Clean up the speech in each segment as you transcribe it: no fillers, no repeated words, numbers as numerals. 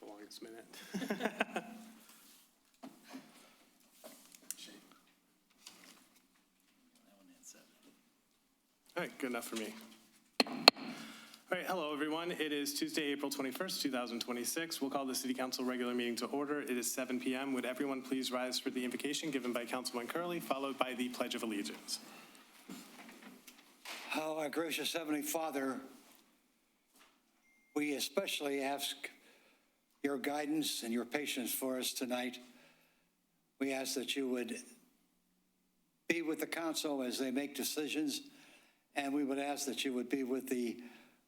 The longest minute. All right, good enough for me. All right, hello everyone. It is Tuesday, April 21st, 2026. We'll call the City Council regular meeting to order. It is 7 p.m. Would everyone please rise for the invocation given by Councilman Curley, followed by the Pledge of Allegiance. Oh, our gracious Heavenly Father, we especially ask your guidance and your patience for us tonight. We ask that you would be with the council as they make decisions, and we would ask that you would be with the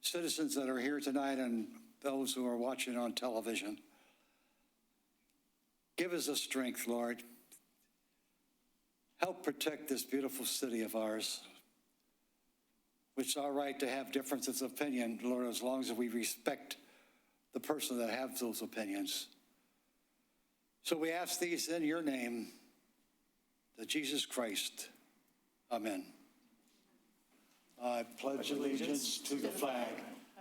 citizens that are here tonight and those who are watching on television. Give us the strength, Lord. Help protect this beautiful city of ours. It's all right to have differences of opinion, Lord, as long as we respect the person that has those opinions. So we ask these in your name, the Jesus Christ. Amen. I pledge allegiance to the flag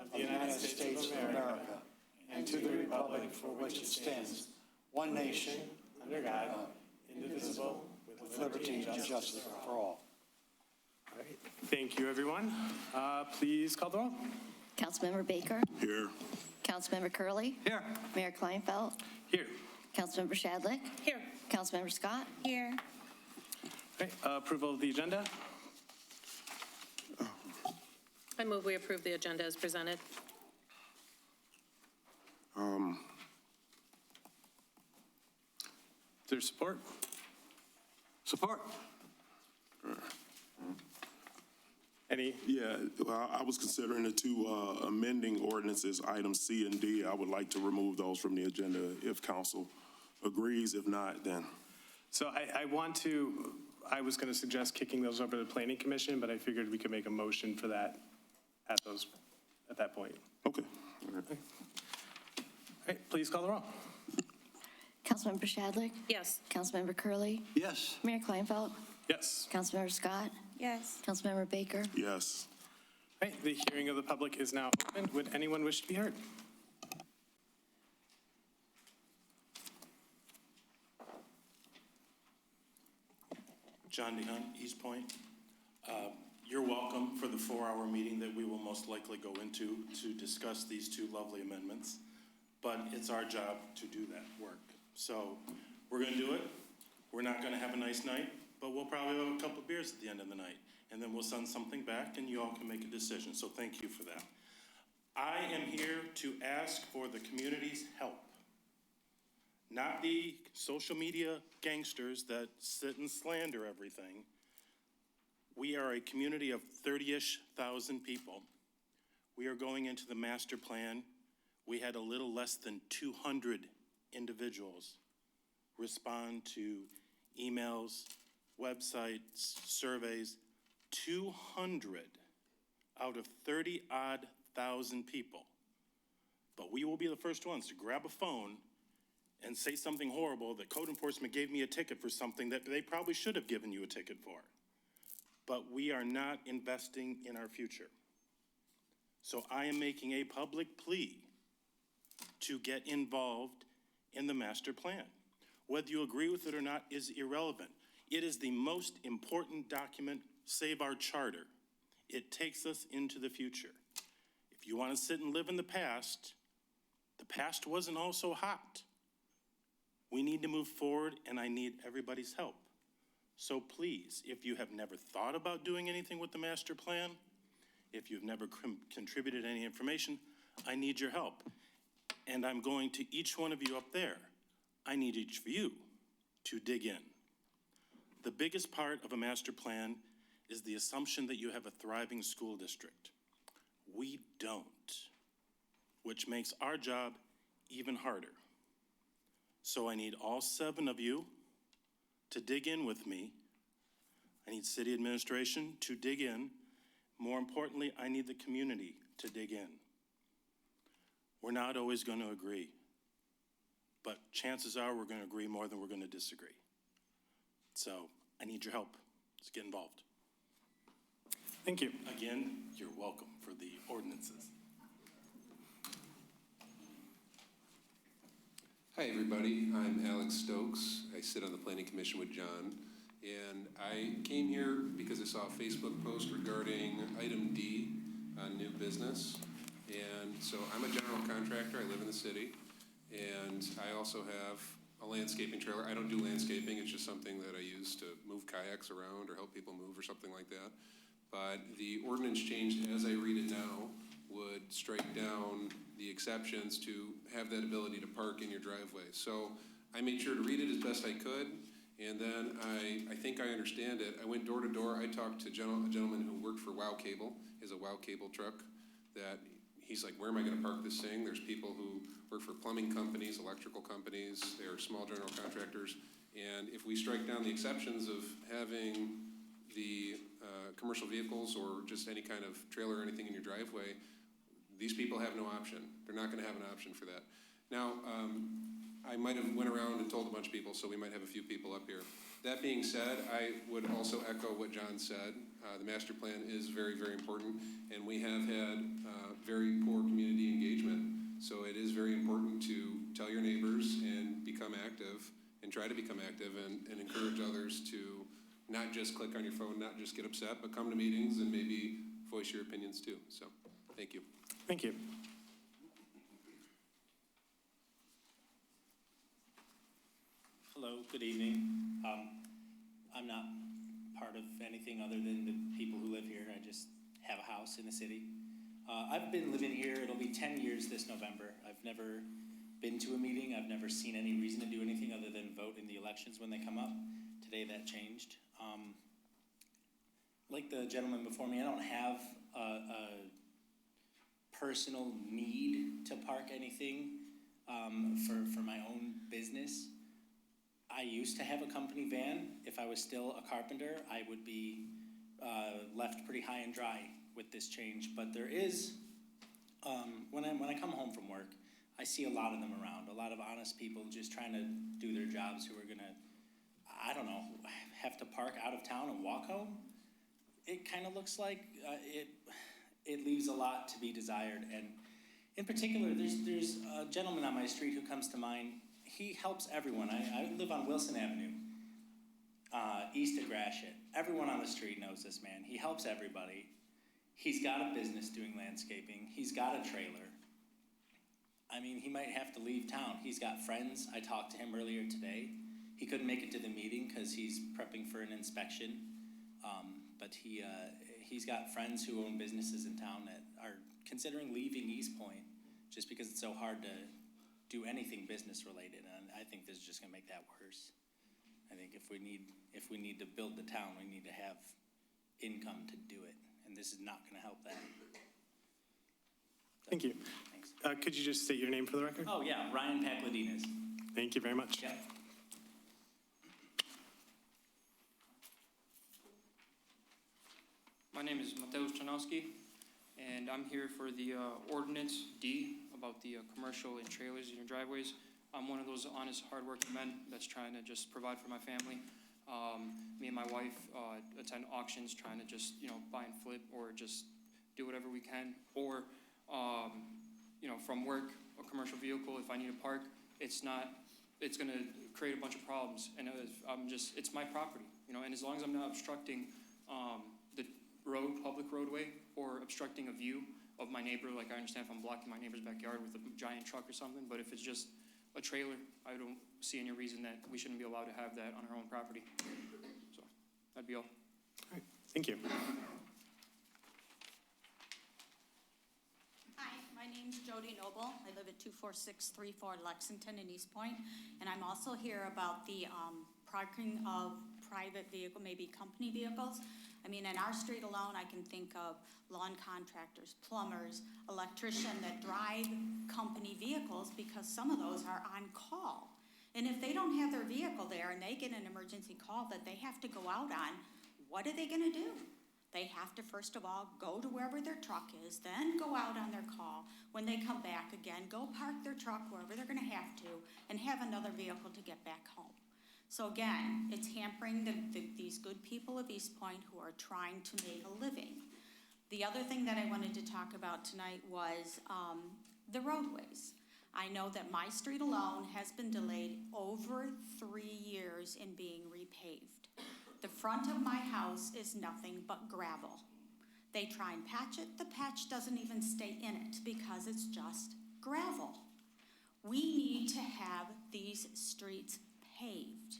of the United States of America and to the republic for which it stands, one nation, under God, indivisible, with liberty and justice for all. All right, thank you, everyone. Please call the roll. Councilmember Baker. Here. Councilmember Curley. Here. Mayor Kleinfeld. Here. Councilmember Shadlick. Here. Councilmember Scott. Here. All right, approval of the agenda. I move we approve the agenda as presented. Is there support? Support. Any? Yeah, well, I was considering the two amending ordinances, items C and D. I would like to remove those from the agenda if council agrees. If not, then. So I was going to suggest kicking those over to the Planning Commission, but I figured we could make a motion for that at that point. Okay. All right. All right, please call the roll. Councilmember Shadlick. Yes. Councilmember Curley. Yes. Mayor Kleinfeld. Yes. Councilmember Scott. Yes. Councilmember Baker. Yes. All right, the hearing of the public is now open. Would anyone wish to be heard? John DeHunt, Eastpointe. You're welcome for the 4-hour meeting that we will most likely go into to discuss these two lovely amendments, but it's our job to do that work. So we're going to do it. We're not going to have a nice night, but we'll probably have a couple of beers at the end of the night, and then we'll send something back and you all can make a decision. So thank you for that. I am here to ask for the community's help, not the social media gangsters that sit and slander everything. We are a community of 30-ish thousand people. We are going into the master plan. We had a little less than 200 individuals respond to emails, websites, surveys. 200 out of 30-odd thousand people. But we will be the first ones to grab a phone and say something horrible that code enforcement gave me a ticket for something that they probably should have given you a ticket for. But we are not investing in our future. So I am making a public plea to get involved in the master plan. Whether you agree with it or not is irrelevant. It is the most important document, save our charter. It takes us into the future. If you want to sit and live in the past wasn't all so hot. We need to move forward, and I need everybody's help. So please, if you have never thought about doing anything with the master plan, if you've never contributed any information, I need your help. And I'm going to each one of you up there. I need each of you to dig in. The biggest part of a master plan is the assumption that you have a thriving school district. We don't, which makes our job even harder. So I need all 7 of you to dig in with me. I need city administration to dig in. More importantly, I need the community to dig in. We're not always going to agree, but chances are we're going to agree more than we're going to disagree. So I need your help. Let's get involved. Thank you. Again, you're welcome for the ordinances. Hi, everybody. I'm Alex Stokes. I sit on the Planning Commission with John. And I came here because I saw a Facebook post regarding item D on new business. And so I'm a general contractor. I live in the city. And I also have a landscaping trailer. I don't do landscaping. It's just something that I use to move kayaks around or help people move or something like that. But the ordinance change, as I read it now, would strike down the exceptions to have that ability to park in your driveway. So I made sure to read it as best I could, and then I think I understand it. I went door to door. I talked to a gentleman who worked for WOW Cable, is a WOW Cable truck, that he's like, where am I gonna park this thing? There's people who work for plumbing companies, electrical companies, they're small general contractors, and if we strike down the exceptions of having the commercial vehicles or just any kind of trailer or anything in your driveway, these people have no option. They're not gonna have an option for that. Now, I might have went around and told a bunch of people, so we might have a few people up here. That being said, I would also echo what John said. The master plan is very, very important, and we have had very poor community engagement. So it is very important to tell your neighbors and become active, and try to become active, and encourage others to not just click on your phone, not just get upset, but come to meetings and maybe voice your opinions too. So, thank you. Thank you. Hello, good evening. I'm not part of anything other than the people who live here. I just have a house in the city. I've been living here, it'll be 10 years this November. I've never been to a meeting. I've never seen any reason to do anything other than vote in the elections when they come up. Today that changed. Like the gentleman before me, I don't have a personal need to park anything for my own business. I used to have a company van. If I was still a carpenter, I would be left pretty high and dry with this change. But there is, when I come home from work, I see a lot of them around, a lot of honest people just trying to do their jobs who are gonna, I don't know, have to park out of town and walk home. It kind of looks like it leaves a lot to be desired. And in particular, there's a gentleman on my street who comes to mind. He helps everyone. I live on Wilson Avenue, east of Gratiot. Everyone on the street knows this man. He helps everybody. He's got a business doing landscaping. He's got a trailer. I mean, he might have to leave town. He's got friends. I talked to him earlier today. He couldn't make it to the meeting because he's prepping for an inspection. But he's got friends who own businesses in town that are considering leaving Eastpointe just because it's so hard to do anything business related. And I think this is just gonna make that worse. I think if we need to build the town, we need to have income to do it. And this is not gonna help that. Thank you. Thanks. Could you just state your name for the record? Oh yeah, Ryan Pakladinas. Thank you very much. Yeah. My name is Mateusz Chanowski, and I'm here for the ordinance D about the commercial and trailers in your driveways. I'm one of those honest, hardworking men that's trying to just provide for my family. Me and my wife attend auctions trying to just, buy and flip or just do whatever we can. Or, from work, a commercial vehicle, if I need to park, it's gonna create a bunch of problems. And it's my property, and as long as I'm not obstructing the public roadway, or obstructing a view of my neighbor, like I understand if I'm blocking my neighbor's backyard with a giant truck or something, but if it's just a trailer, I don't see any reason that we shouldn't be allowed to have that on our own property. So, that'd be all. All right, thank you. Hi, my name's Jody Noble. I live at 24634 Lexington in Eastpointe, and I'm also here about the parking of private vehicle, maybe company vehicles. I mean, in our street alone, I can think of lawn contractors, plumbers, electricians that drive company vehicles because some of those are on call. And if they don't have their vehicle there and they get an emergency call that they have to go out on, what are they gonna do? They have to, first of all, go to wherever their truck is, then go out on their call. When they come back again, go park their truck wherever they're gonna have to and have another vehicle to get back home. So again, it's hampering these good people of Eastpointe who are trying to make a living. The other thing that I wanted to talk about tonight was the roadways. I know that my street alone has been delayed over 3 years in being repaved. The front of my house is nothing but gravel. They try and patch it, the patch doesn't even stay in it because it's just gravel. We need to have these streets paved.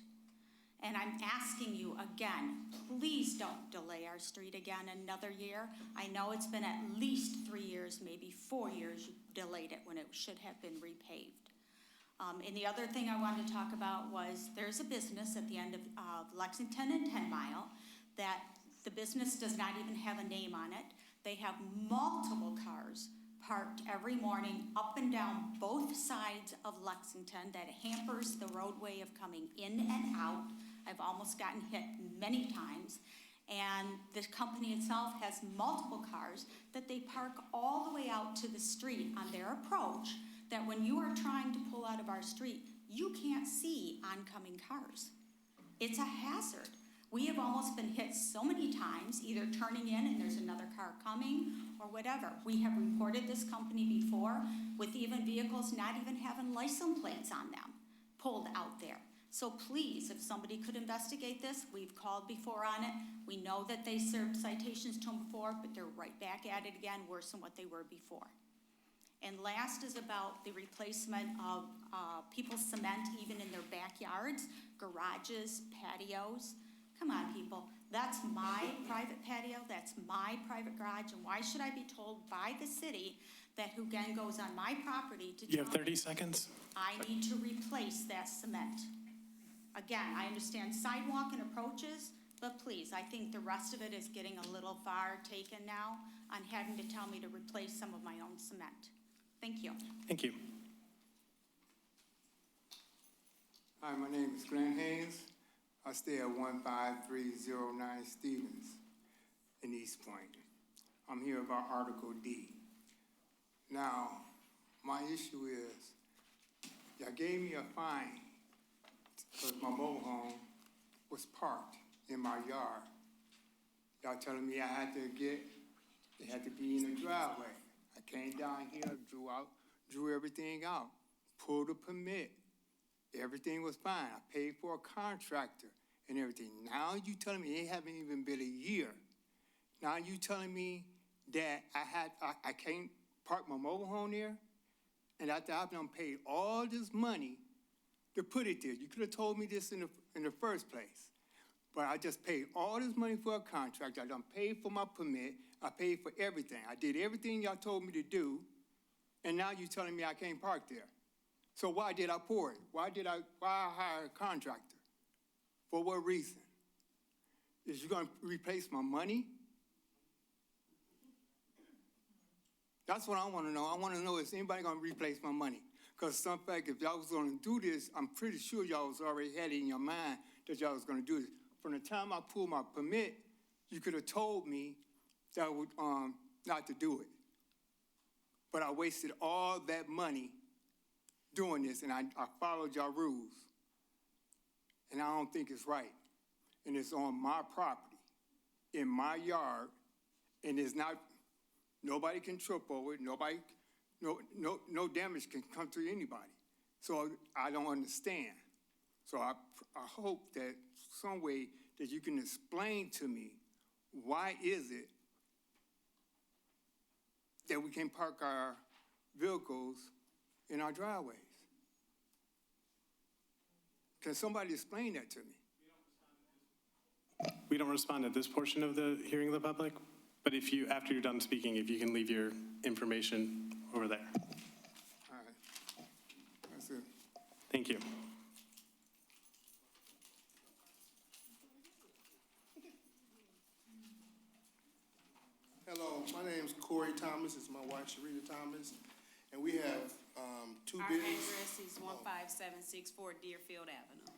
And I'm asking you again, please don't delay our street again another year. I know it's been at least 3 years, maybe 4 years you delayed it when it should have been repaved. And the other thing I wanted to talk about was there's a business at the end of Lexington and 10 Mile that the business does not even have a name on it. They have multiple cars parked every morning up and down both sides of Lexington that hampers the roadway of coming in and out. I've almost gotten hit many times. And the company itself has multiple cars that they park all the way out to the street on their approach, that when you are trying to pull out of our street, you can't see oncoming cars. It's a hazard. We have almost been hit so many times, either turning in and there's another car coming or whatever. We have reported this company before with even vehicles not even having license plates on them pulled out there. So please, if somebody could investigate this, we've called before on it. We know that they served citations to them before, but they're right back at it again, worse than what they were before. And last is about the replacement of people's cement even in their backyards, garages, patios. Come on, people. That's my private patio. That's my private garage. And why should I be told by the city that who again goes on my property to You have tell 30 me seconds. I need to replace that cement? Again, I understand sidewalk and approaches, but please, I think the rest of it is getting a little far taken now on having to tell me to replace some of my own cement. Thank you. Thank you. Hi, my name is Glenn Haynes. I stay at 15309 Stevens in Eastpointe. I'm here about Article D. Now, my issue is, y'all gave me a fine because my mobile home was parked in my yard. Y'all telling me it had to be in the driveway. I came down here, drew everything out, pulled a permit. Everything was fine. I paid for a contractor and everything. Now you telling me it haven't even been a year. Now you telling me that I can't park my mobile home there? And after I've done paid all this money to put it there. You could have told me this in the first place. But I just paid all this money for a contractor. I done paid for my permit. I paid for everything. I did everything y'all told me to do. And now you telling me I can't park there. So why did I pour it? Why I hire a contractor? For what reason? Is you gonna replace my money? That's what I wanna know. I wanna know, is anybody gonna replace my money? Because some fact, if y'all was gonna do this, I'm pretty sure y'all was already had it in your mind that y'all was gonna do this. From the time I pulled my permit, you could have told me that I would, not to do it. But I wasted all that money doing this, and I followed y'all rules. And I don't think it's right. And it's on my property, in my yard, and it's not, nobody can trip over it, no damage can come to anybody. So I don't understand. So I hope that some way that you can explain to me, why is it that we can park our vehicles in our driveways? Can somebody explain that to me? We don't respond at this portion of the hearing of the public, but if you, after you're done speaking, if you can leave your information over there. All right. That's it. Thank you. Hello, my name is Corey Thomas. It's my wife, Sharita Thomas. And we have two Our businesses. address is 15764 Deerfield Avenue.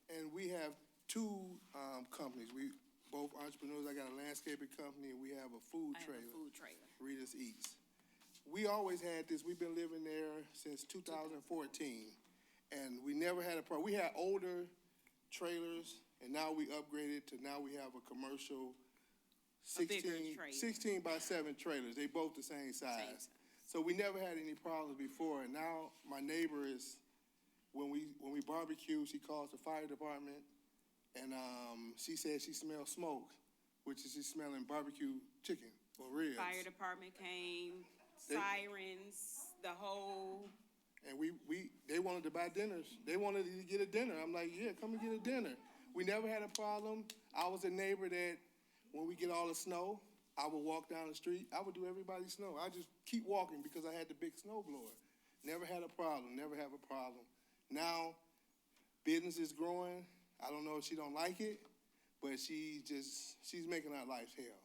And we have two companies. We both entrepreneurs. I got a landscaping company and we have a food I have trailer. a food trailer. Rita's Eats. We always had this. We've been living there since 2014. And we never had a problem. We had older trailers and now we upgraded to now we have a commercial A bigger trailer. 16 by 7 trailers. They both the same size. So we never had any problems before, and now my neighbor is, when we barbecue, she calls the fire department, and she says she smells smoke, which is she's smelling barbecue chicken or ribs. Fire department came, sirens, the whole, And they wanted to buy dinners. They wanted to get a dinner. I'm like, yeah, come and get a dinner. We never had a problem. I was a neighbor that when we get all the snow, I would walk down the street. I would do everybody's snow. I just keep walking because I had the big snow blower. Never had a problem, never have a problem. Now, business is growing. I don't know if she don't like it, but she's making our lives hell.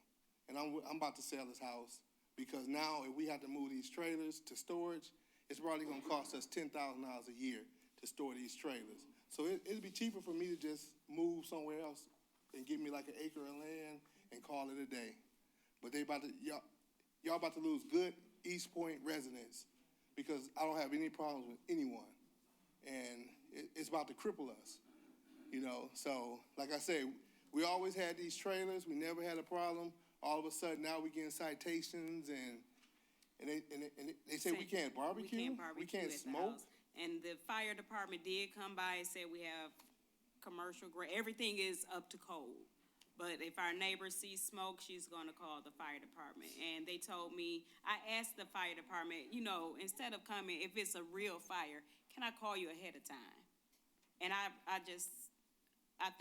And I'm about to sell this house because now if we have to move these trailers to storage, it's probably gonna cost us $10,000 a year to store these trailers. So it'd be cheaper for me to just move somewhere else and give me like an acre of land and call it a day. But y'all about to lose good Eastpointe residents because I don't have any problems with anyone. And it's about to cripple us, you know? So, like I said, we always had these trailers. We never had a problem. All of a sudden, now we getting citations and they say we can't barbecue? we can't barbecue We can't at the smoke? house. And the fire department did come by and said we have commercial grade, everything is up to code. But if our neighbor sees smoke, she's gonna call the fire department. And they told me, I asked the fire department, you know, instead of coming, if it's a real fire, can I call you ahead of time? And I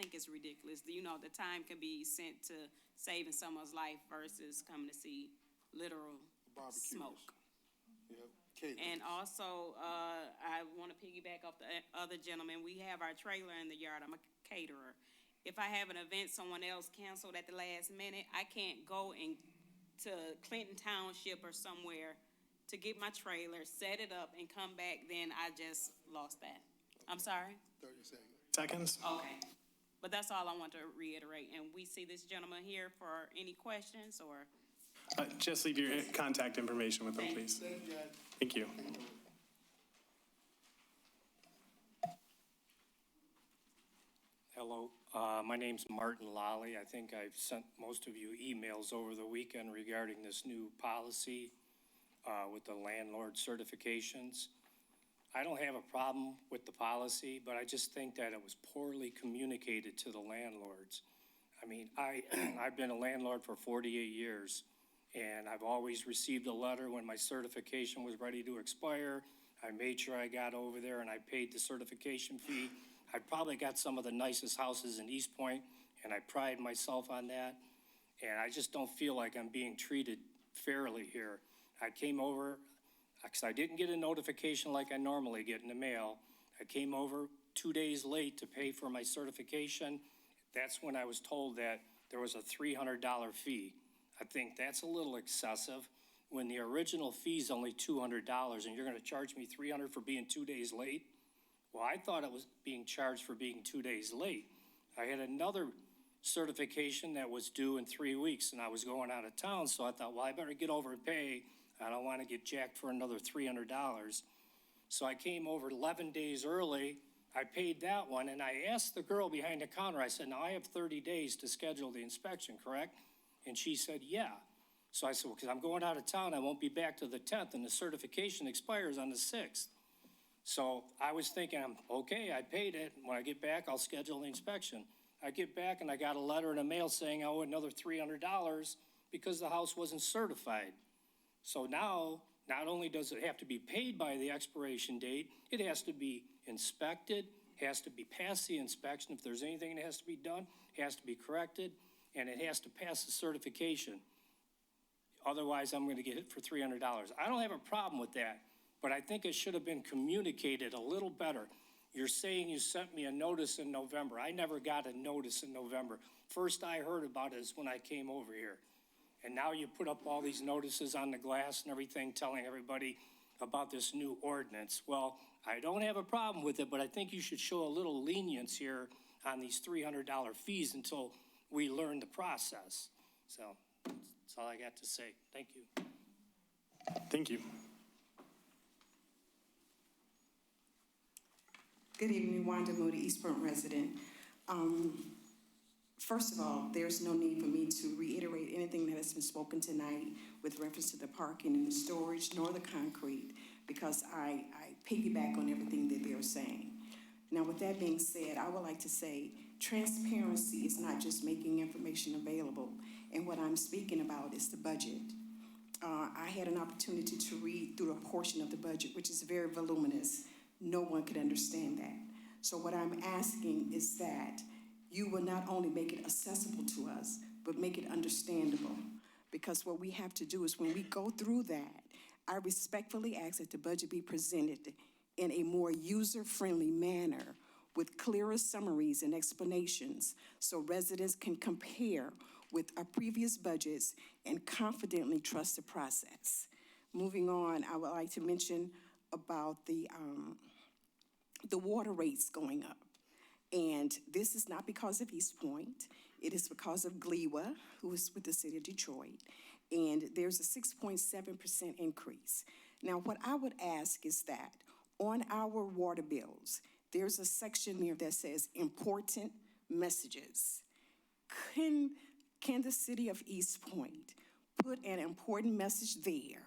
think it's ridiculous. You know, the time can be sent to saving someone's life versus coming to see literal Barbecues. smoke. Yep. Catering. And also, I want to piggyback off the other gentleman. We have our trailer in the yard. I'm a caterer. If I have an event someone else canceled at the last minute, I can't go to Clinton Township or somewhere to get my trailer, set it up, and come back. Then I just lost that. I'm sorry? 30 seconds. Seconds? Okay. But that's all I want to reiterate. And we see this gentleman here for any questions or? Just leave your contact information with them, please. Thank you, guys. Thank you. Hello, my name's Martin Lally. I think I've sent most of you emails over the weekend regarding this new policy with the landlord certifications. I don't have a problem with the policy, but I just think that it was poorly communicated to the landlords. I mean, I've been a landlord for 48 years, and I've always received a letter when my certification was ready to expire. I made sure I got over there and I paid the certification fee. I probably got some of the nicest houses in Eastpointe, and I pride myself on that. And I just don't feel like I'm being treated fairly here. I came over, because I didn't get a notification like I normally get in the mail. I came over 2 days late to pay for my certification. That's when I was told that there was a $300 fee. I think that's a little excessive when the original fee is only $200 and you're gonna charge me $300 for being 2 days late? Well, I thought it was being charged for being 2 days late. I had another certification that was due in 3 weeks and I was going out of town, so I thought, well, I better get over and pay. I don't wanna get jacked for another $300. So I came over 11 days early. I paid that one, and I asked the girl behind the counter, I said, now I have 30 days to schedule the inspection, correct? And she said, yeah. So I said, well, because I'm going out of town, I won't be back till the 10th, and the certification expires on the 6th. So I was thinking, okay, I paid it. When I get back, I'll schedule the inspection. I get back, and I got a letter in the mail saying I owe another $300 because the house wasn't certified. So now, not only does it have to be paid by the expiration date, it has to be inspected, has to be past the inspection. If there's anything that has to be done, it has to be corrected, and it has to pass the certification. Otherwise, I'm gonna get hit for $300. I don't have a problem with that, but I think it should have been communicated a little better. You're saying you sent me a notice in November. I never got a notice in November. First I heard about it is when I came over here. And now you put up all these notices on the glass and everything telling everybody about this new ordinance. Well, I don't have a problem with it, but I think you should show a little lenience here on these $300 fees until we learn the process. So that's all I got to say. Thank you. Thank you. Good evening, Wanda Moody, Eastpointe resident. First of all, there's no need for me to reiterate anything that has been spoken tonight with reference to the parking and the storage, nor the concrete, because I piggyback on everything that they're saying. Now, with that being said, I would like to say transparency is not just making information available, and what I'm speaking about is the budget. I had an opportunity to read through a portion of the budget, which is very voluminous. No one could understand that. So what I'm asking is that you will not only make it accessible to us, but make it understandable. Because what we have to do is when we go through that, I respectfully ask that the budget be presented in a more user-friendly manner with clearer summaries and explanations so residents can compare with our previous budgets and confidently trust the process. Moving on, I would like to mention about the water rates going up. And this is not because of Eastpointe. It is because of GLEWA, who is with the city of Detroit. And there's a 6.7% increase. Now, what I would ask is that on our water bills, there's a section there that says important messages. Can the city of Eastpointe put an important message there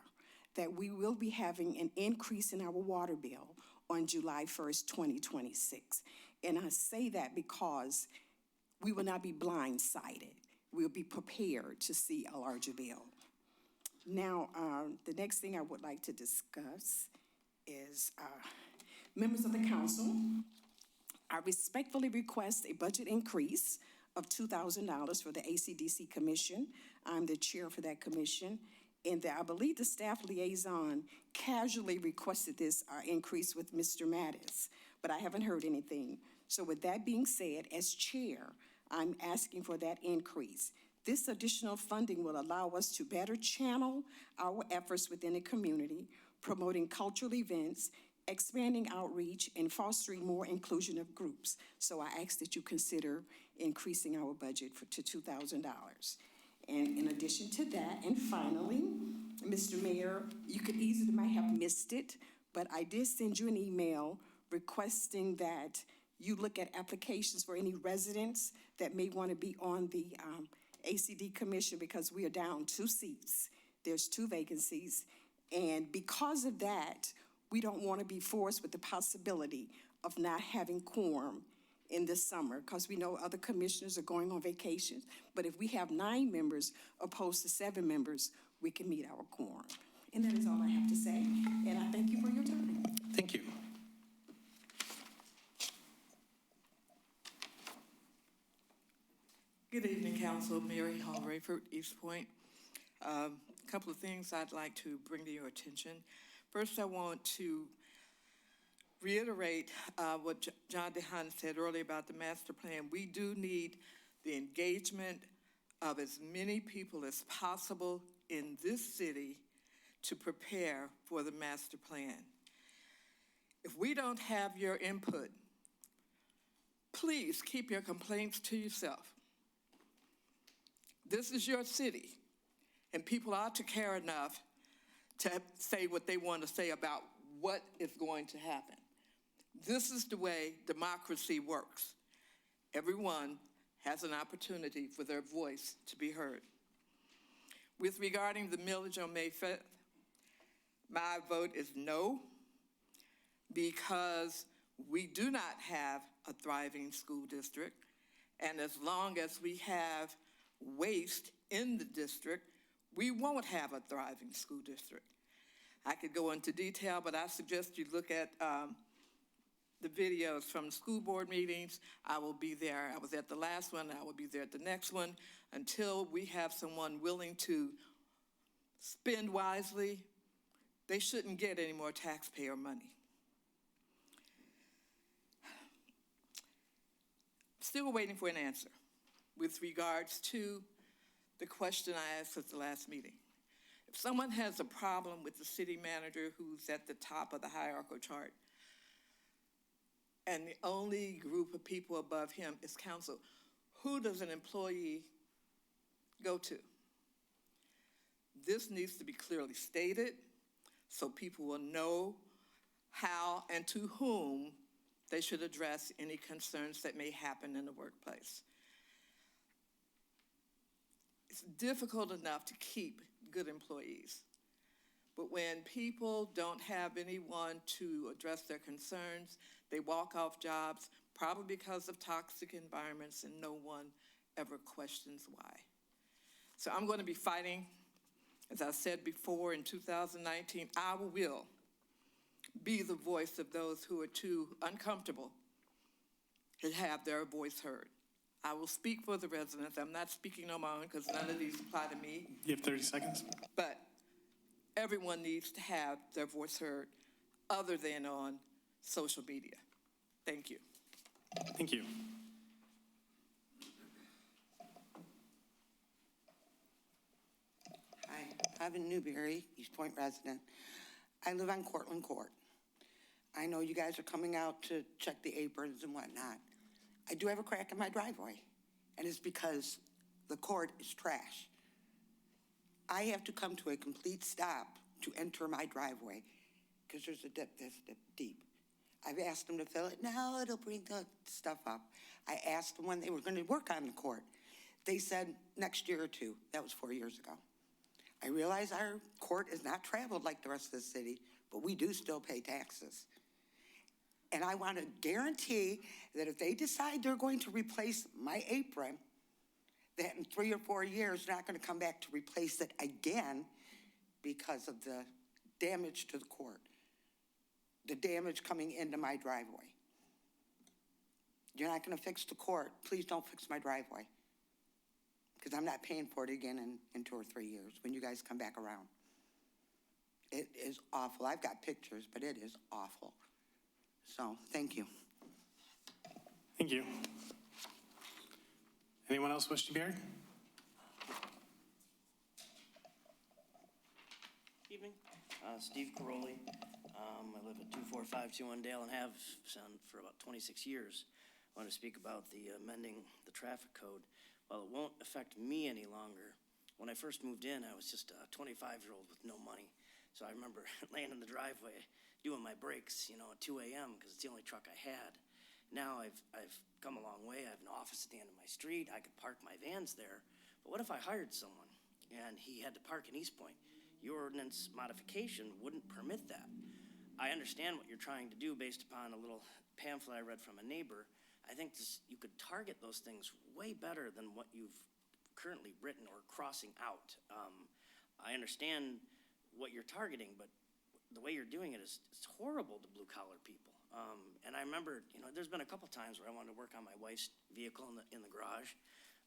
that we will be having an increase in our water bill on July 1st, 2026? And I say that because we will not be blindsided. We'll be prepared to see a larger bill. Now, the next thing I would like to discuss is members of the council. I respectfully request a budget increase of $2,000 for the ACDC Commission. I'm the chair for that commission. And I believe the staff liaison casually requested this increase with Mr. Mattis, but I haven't heard anything. So with that being said, as chair, I'm asking for that increase. This additional funding will allow us to better channel our efforts within the community, promoting cultural events, expanding outreach, and fostering more inclusion of groups. So I ask that you consider increasing our budget to $2,000. And in addition to that, and finally, Mr. Mayor, you could easily might have missed it, but I did send you an email requesting that you look at applications for any residents that may want to be on the ACD Commission because we are down 2 seats. There's 2 vacancies. And because of that, we don't want to be forced with the possibility of not having quorum in the summer because we know other commissioners are going on vacation. But if we have 9 members opposed to 7 members, we can meet our quorum. And that is all I have to say. And I thank you for your time. Thank you. Good evening, Council. Mary Hall Rayford, Eastpointe. A couple of things I'd like to bring to your attention. First, I want to reiterate what John DeHaan said earlier about the master plan. We do need the engagement of as many people as possible in this city to prepare for the master plan. If we don't have your input, please keep your complaints to yourself. This is your city, and people ought to care enough to say what they want to say about what is going to happen. This is the way democracy works. Everyone has an opportunity for their voice to be heard. With regarding the millage on May 5th, my vote is no, because we do not have a thriving school district, and as long as we have waste in the district, we won't have a thriving school district. I could go into detail, but I suggest you look at the videos from school board meetings. I will be there. I was at the last one. I will be there at the next one until we have someone willing to spend wisely. They shouldn't get any more taxpayer money. Still waiting for an answer with regards to the question I asked at the last meeting. If someone has a problem with the city manager who's at the top of the hierarchical chart, and the only group of people above him is council, who does an employee go to? This needs to be clearly stated so people will know how and to whom they should address any concerns that may happen in the workplace. it's difficult enough to keep good employees. But when people don't have anyone to address their concerns, they walk off jobs, probably because of toxic environments, and no one ever questions why. So I'm going to be fighting. As I said before, in 2019, I will be the voice of those who are too uncomfortable to have their voice heard. I will speak for the residents. I'm not speaking on my own because none of these apply to me. You have 30 seconds. But everyone needs to have their voice heard other than on social media. Thank you. Thank you. Hi, I'm in Newberry, Eastpointe resident. I live on Cortland Court. I know you guys are coming out to check the aprons and whatnot. I do have a crack in my driveway, and it's because the court is trash. I have to come to a complete stop to enter my driveway because there's a dip this deep. I've asked them to fill it. No, it'll bring the stuff up. I asked them when they were going to work on the court. They said next year or two. That was 4 years ago. I realize our court is not traveled like the rest of the city, but we do still pay taxes. And I want to guarantee that if they decide they're going to replace my apron, that in 3 or 4 years, they're not going to come back to replace it again because of the damage to the court, the damage coming into my driveway. You're not going to fix the court. Please don't fix my driveway because I'm not paying for it again in 2 or 3 years when you guys come back around. It is awful. I've got pictures, but it is awful. So, thank you. Thank you. Anyone else wish to be heard? Evening. Steve Caroli. I live at 24521 Dale and have for about 26 years. I want to speak about the amending the traffic code. Well, it won't affect me any longer. When I first moved in, I was just a 25-year-old with no money. So I remember laying in the driveway doing my brakes, at 2 a.m. because it's the only truck I had. Now I've come a long way. I have an office at the end of my street. I could park my vans there. But what if I hired someone and he had to park in Eastpointe? Your ordinance modification wouldn't permit that. I understand what you're trying to do based upon a little pamphlet I read from a neighbor. I think you could target those things way better than what you've currently written or crossing out. I understand what you're targeting, but the way you're doing it is it's horrible to blue-collar people. And I remember, there's been a couple times where I wanted to work on my wife's vehicle in the garage.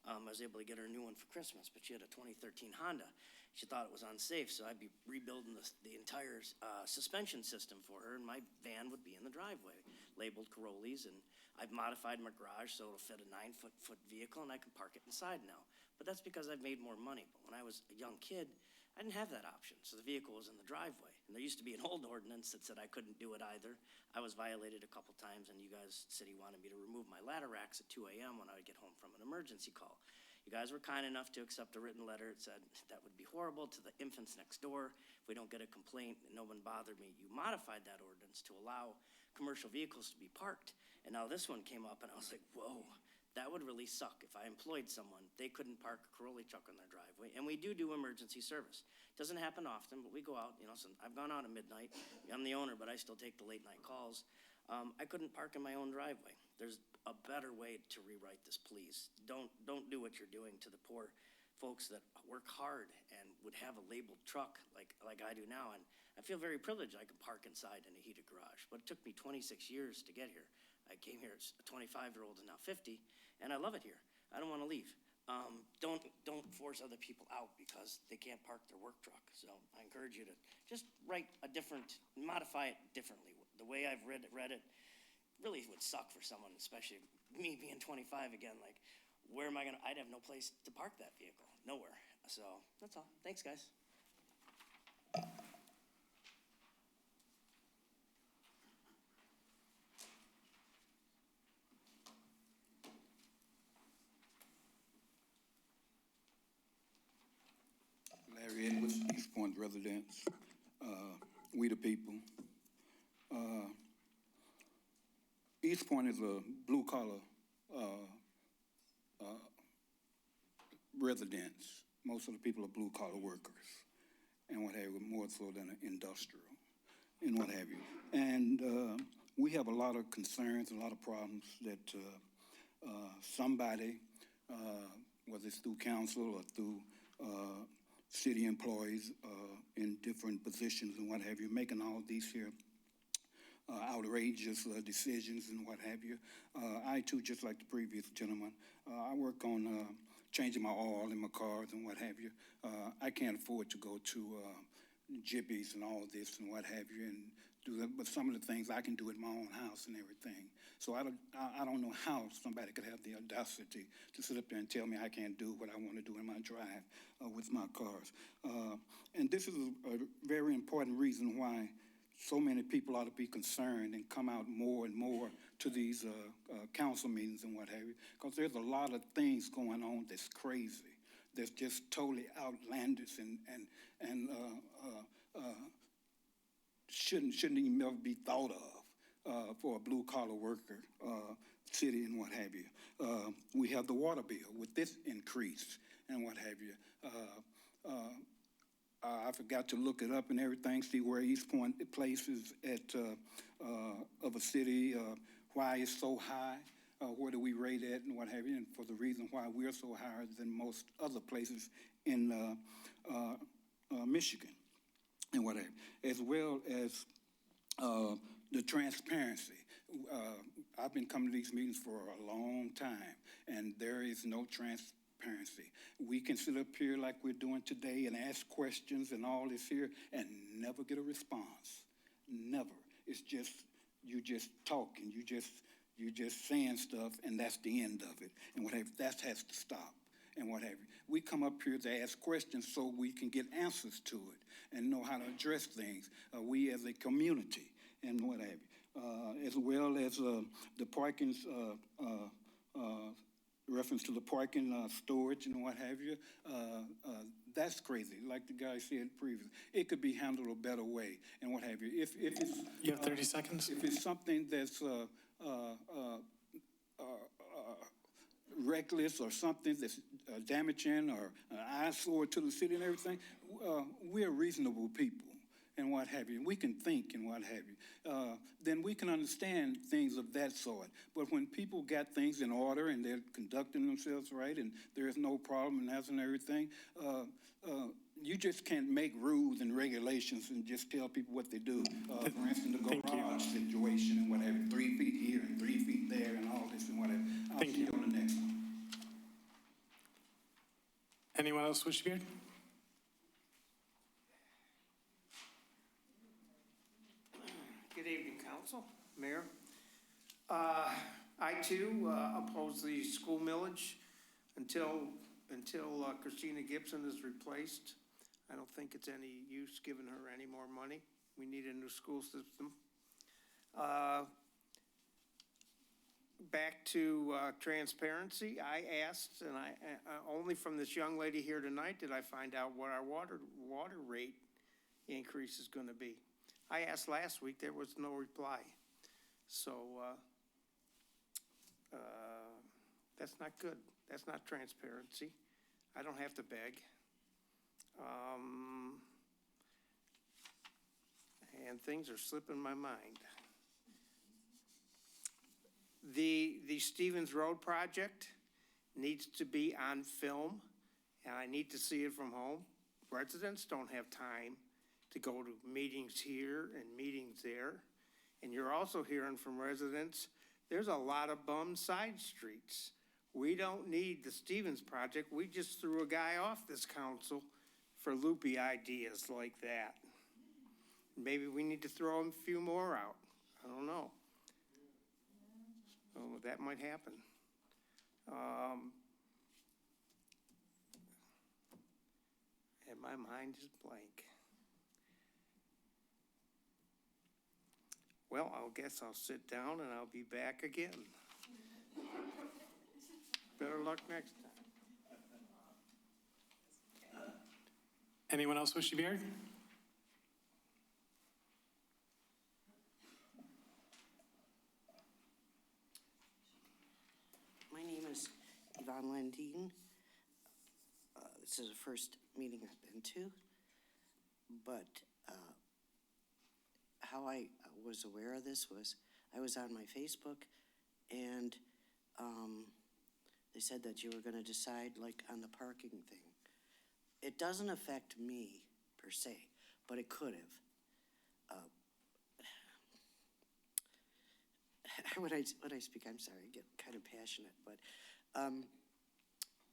I was able to get her a new one for Christmas, but she had a 2013 Honda. She thought it was unsafe, so I'd be rebuilding the entire suspension system for her, and my van would be in the driveway, labeled Corollis, and I've modified my garage so it'll fit a 9-foot vehicle, and I can park it inside now. But that's because I've made more money. But when I was a young kid, I didn't have that option, so the vehicle was in the driveway. And there used to be an old ordinance that said I couldn't do it either. I was violated a couple times, and you guys, city wanted me to remove my ladder racks at 2 a.m. when I would get home from an emergency call. You guys were kind enough to accept a written letter. It said that would be horrible to the infants next door if we don't get a complaint, and no one bothered me. You modified that ordinance to allow commercial vehicles to be parked, and now this one came up, and I was like, whoa. That would really suck. If I employed someone, they couldn't park a Corolli truck on their driveway. And we do emergency service. Doesn't happen often, but we go out, so I've gone out at midnight. I'm the owner, but I still take the late night calls. I couldn't park in my own driveway. There's a better way to rewrite this, please. Don't do what you're doing to the poor folks that work hard and would have a labeled truck like I do now. And I feel very privileged I can park inside in a heated garage, but it took me 26 years to get here. I came here as a 25-year-old and now 50, and I love it here. I don't want to leave. Don't force other people out because they can't park their work truck. So I encourage you to just modify it differently. The way I've read it really would suck for someone, especially me being 25 again. Like, where am I going to, I'd have no place to park that vehicle, nowhere. So that's all. Thanks, guys. Larry Edwards, Eastpointe residents, we the people. Eastpointe is a blue-collar residence. most of the people are blue-collar workers and what have you, more so than industrial and what have you. And we have a lot of concerns, a lot of problems that somebody, whether it's through council or through city employees in different positions and what have you, making all of these here outrageous decisions and what have you. I too, just like the previous gentleman, I work on changing my oil in my cars and what have you. I can't afford to go to Jippies and all of this and what have you and do that, but some of the things I can do at my own house and everything. So I don't know how somebody could have the audacity to sit up there and tell me I can't do what I want to do in my drive with my cars. And this is a very important reason why so many people ought to be concerned and come out more and more to these council meetings and what have you, because there's a lot of things going on that's crazy, that's just totally outlandish and shouldn't even ever be thought of for a blue-collar worker city and what have you. We have the water bill with this increase and what have you. I forgot to look it up and everything, see where Eastpointe places of a city, why it's so high, where do we rate it and what have you, and for the reason why we're so higher than most other places in Michigan and whatever, as well as the transparency. I've been coming to these meetings for a long time, and there is no transparency. We can sit up here like we're doing today and ask questions and all this here and never get a response. Never. It's just, you just talking, you just saying stuff, and that's the end of it. And whatever, that has to stop and whatever. We come up here to ask questions so we can get answers to it and know how to address things. We as a community and whatever. As well as the parking reference to the parking storage and what have you, that's crazy. Like the guy said previously, it could be handled a better way and what have you. If it's You have 30 seconds. If it's something that's reckless or something that's damaging or an eyesore to the city and everything, we're reasonable people and what have you. We can think and what have you. Then we can understand things of that sort. But when people got things in order and they're conducting themselves right and there's no problem and that's and everything, you just can't make rules and regulations and just tell people what they do. For instance, the garage situation and whatever, 3 feet here and 3 feet there and all this and whatever. I'll see you on the next one. Anyone else wish to be heard? Good evening, Council, Mayor. I too oppose the school millage until Christina Gibson is replaced. I don't think it's any use giving her any more money. We need a new school system. Back to transparency, I asked, and I only from this young lady here tonight did I find out what our water rate increase is going to be. I asked last week, there was no reply. So that's not good. That's not transparency. I don't have to beg. And things are slipping my mind. The Stevens Road project needs to be on film, and I need to see it from home. Residents don't have time to go to meetings here and meetings there. And you're also hearing from residents, there's a lot of bum side streets. We don't need the Stevens project. We just threw a guy off this council for loopy ideas like that. Maybe we need to throw a few more out. I don't know. Oh, that might happen. And my mind is blank. Well, I guess I'll sit down and I'll be back again. Better luck next time. Anyone else wish to be heard? My name is Yvonne Landine. this is the first meeting I've been to, but how I was aware of this was I was on my Facebook, and they said that you were going to decide like on the parking thing. It doesn't affect me per se, but it could have. When I speak, I'm sorry, I get kind of passionate, but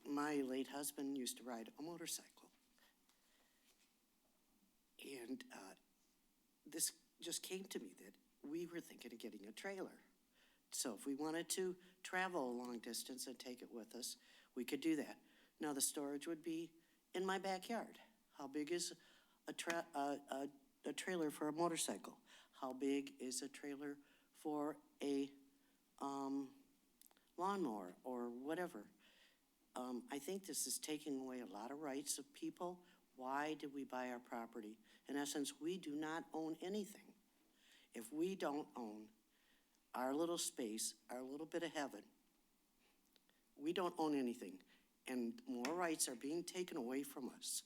my late husband used to ride a motorcycle. And this just came to me that we were thinking of getting a trailer. So if we wanted to travel a long distance and take it with us, we could do that. Now the storage would be in my backyard. How big is a trailer for a motorcycle? How big is a trailer for a lawnmower or whatever? I think this is taking away a lot of rights of people. Why did we buy our property? In essence, we do not own anything. If we don't own our little space, our little bit of heaven, we don't own anything. And more rights are being taken away from us.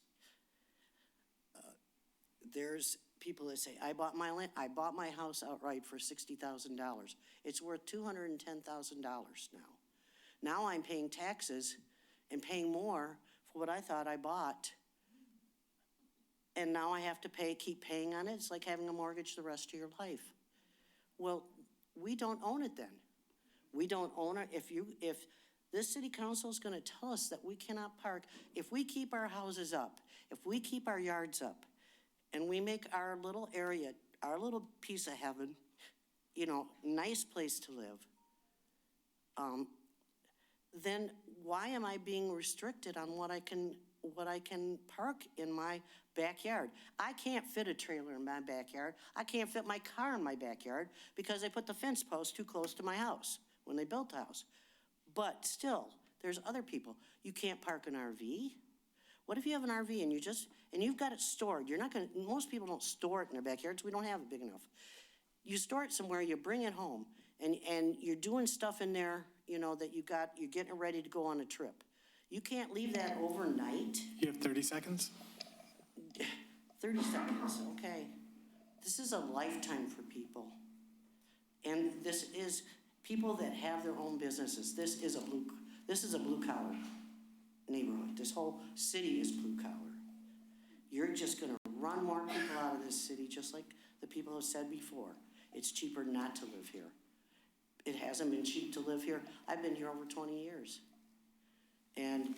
There's people that say, I bought my house outright for $60,000. It's worth $210,000 now. Now I'm paying taxes and paying more for what I thought I bought. And now I have to keep paying on it. It's like having a mortgage the rest of your life. Well, we don't own it then. We don't own it. If this city council is going to tell us that we cannot park, if we keep our houses up, if we keep our yards up, and we make our little area, our little piece of heaven, nice place to live, then why am I being restricted on what I can park in my backyard? I can't fit a trailer in my backyard. I can't fit my car in my backyard because they put the fence post too close to my house when they built the house. But still, there's other people. You can't park an RV. What if you have an RV and you've got it stored? Most people don't store it in their backyards. We don't have it big enough. You store it somewhere, you bring it home, and you're doing stuff in there, that you're getting it ready to go on a trip. You can't leave that overnight. You have 30 seconds? 30 seconds, okay. This is a lifetime for people. And this is people that have their own businesses. This is a blue collar neighborhood. This whole city is blue collar. You're just gonna run more people out of this city, just like the people have said before. It's cheaper not to live here. It hasn't been cheap to live here. I've been here over 20 years. And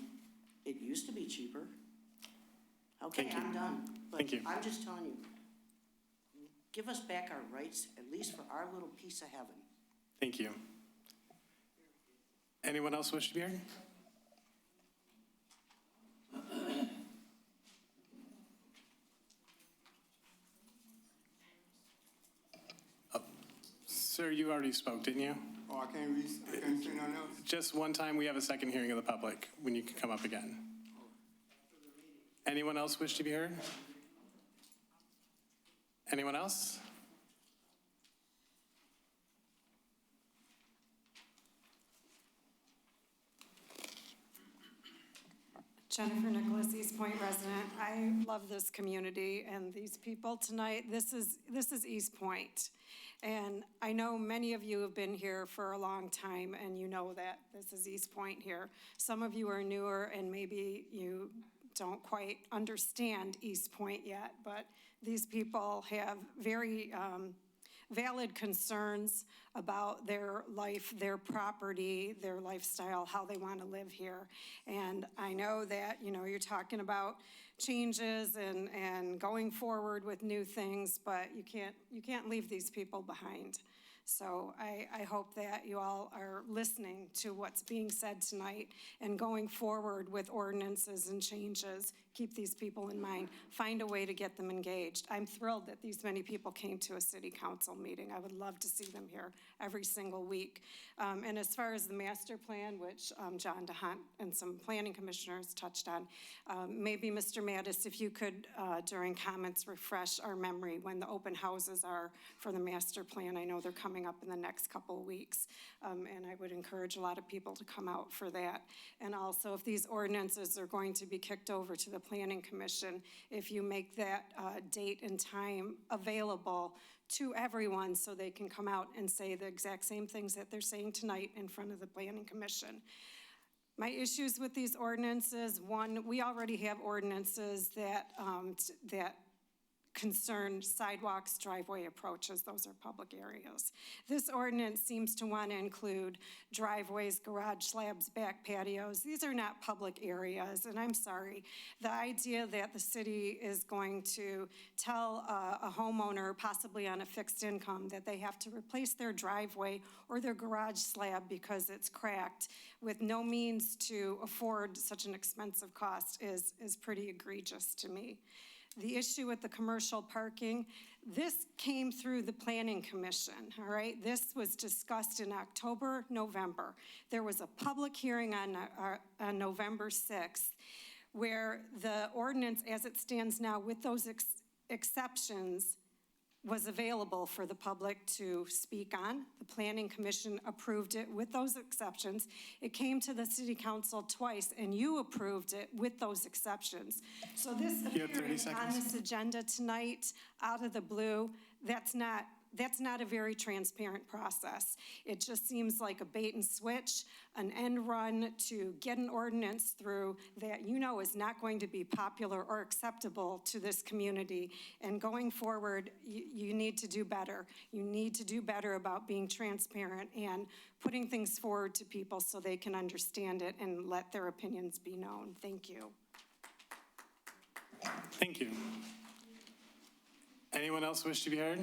it used to be cheaper. Okay, I'm done. But Thank you. I'm just telling you, give us back our rights, at least for our little piece of heaven. Thank you. Anyone else wish to be heard? Sir, you already spoke, didn't you? Oh, I can't say nothing else? Just one time, we have a second hearing of the public when you can come up again. Anyone else wish to be heard? Anyone else? Jennifer Nicholas, Eastpointe resident. I love this community and these people tonight. This is Eastpointe. And I know many of you have been here for a long time and you know that this is Eastpointe here. Some of you are newer and maybe you don't quite understand Eastpointe yet, but these people have very valid concerns about their life, their property, their lifestyle, how they want to live here. And I know that, you're talking about changes and going forward with new things, but you can't leave these people behind. So I hope that you all are listening to what's being said tonight and going forward with ordinances and changes. Keep these people in mind. Find a way to get them engaged. I'm thrilled that these many people came to a city council meeting. I would love to see them here every single week. And as far as the master plan, which John DeHunt and some planning commissioners touched on, maybe Mr. Mattis, if you could, during comments, refresh our memory when the open houses are for the master plan. I know they're coming coming up in the next couple of weeks. And I would encourage a lot of people to come out for that. And also, if these ordinances are going to be kicked over to the Planning Commission, if you make that date and time available to everyone so they can come out and say the exact same things that they're saying tonight in front of the Planning Commission. My issues with these ordinances, one, we already have ordinances that concern sidewalks, driveway approaches. Those are public areas. This ordinance seems to want to include driveways, garage slabs, back patios. These are not public areas, and I'm sorry. The idea that the city is going to tell a homeowner, possibly on a fixed income, that they have to replace their driveway or their garage slab because it's cracked with no means to afford such an expensive cost is pretty egregious to me. The issue with the commercial parking, this came through the Planning Commission, all right? This was discussed in October, November. There was a public hearing on November 6th where the ordinance as it stands now with those exceptions was available for the public to speak on. The Planning Commission approved it with those exceptions. It came to the City Council twice, and you approved it with those exceptions. So this appearing on this agenda tonight, out of the blue, that's not a very transparent process. It just seems like a bait and switch, an end run to get an ordinance through that you know is not going to be popular or acceptable to this community. And going forward, you need to do better. You need to do better about being transparent and putting things forward to people so they can understand it and let their opinions be known. Thank you. Thank you. Anyone else wish to be heard?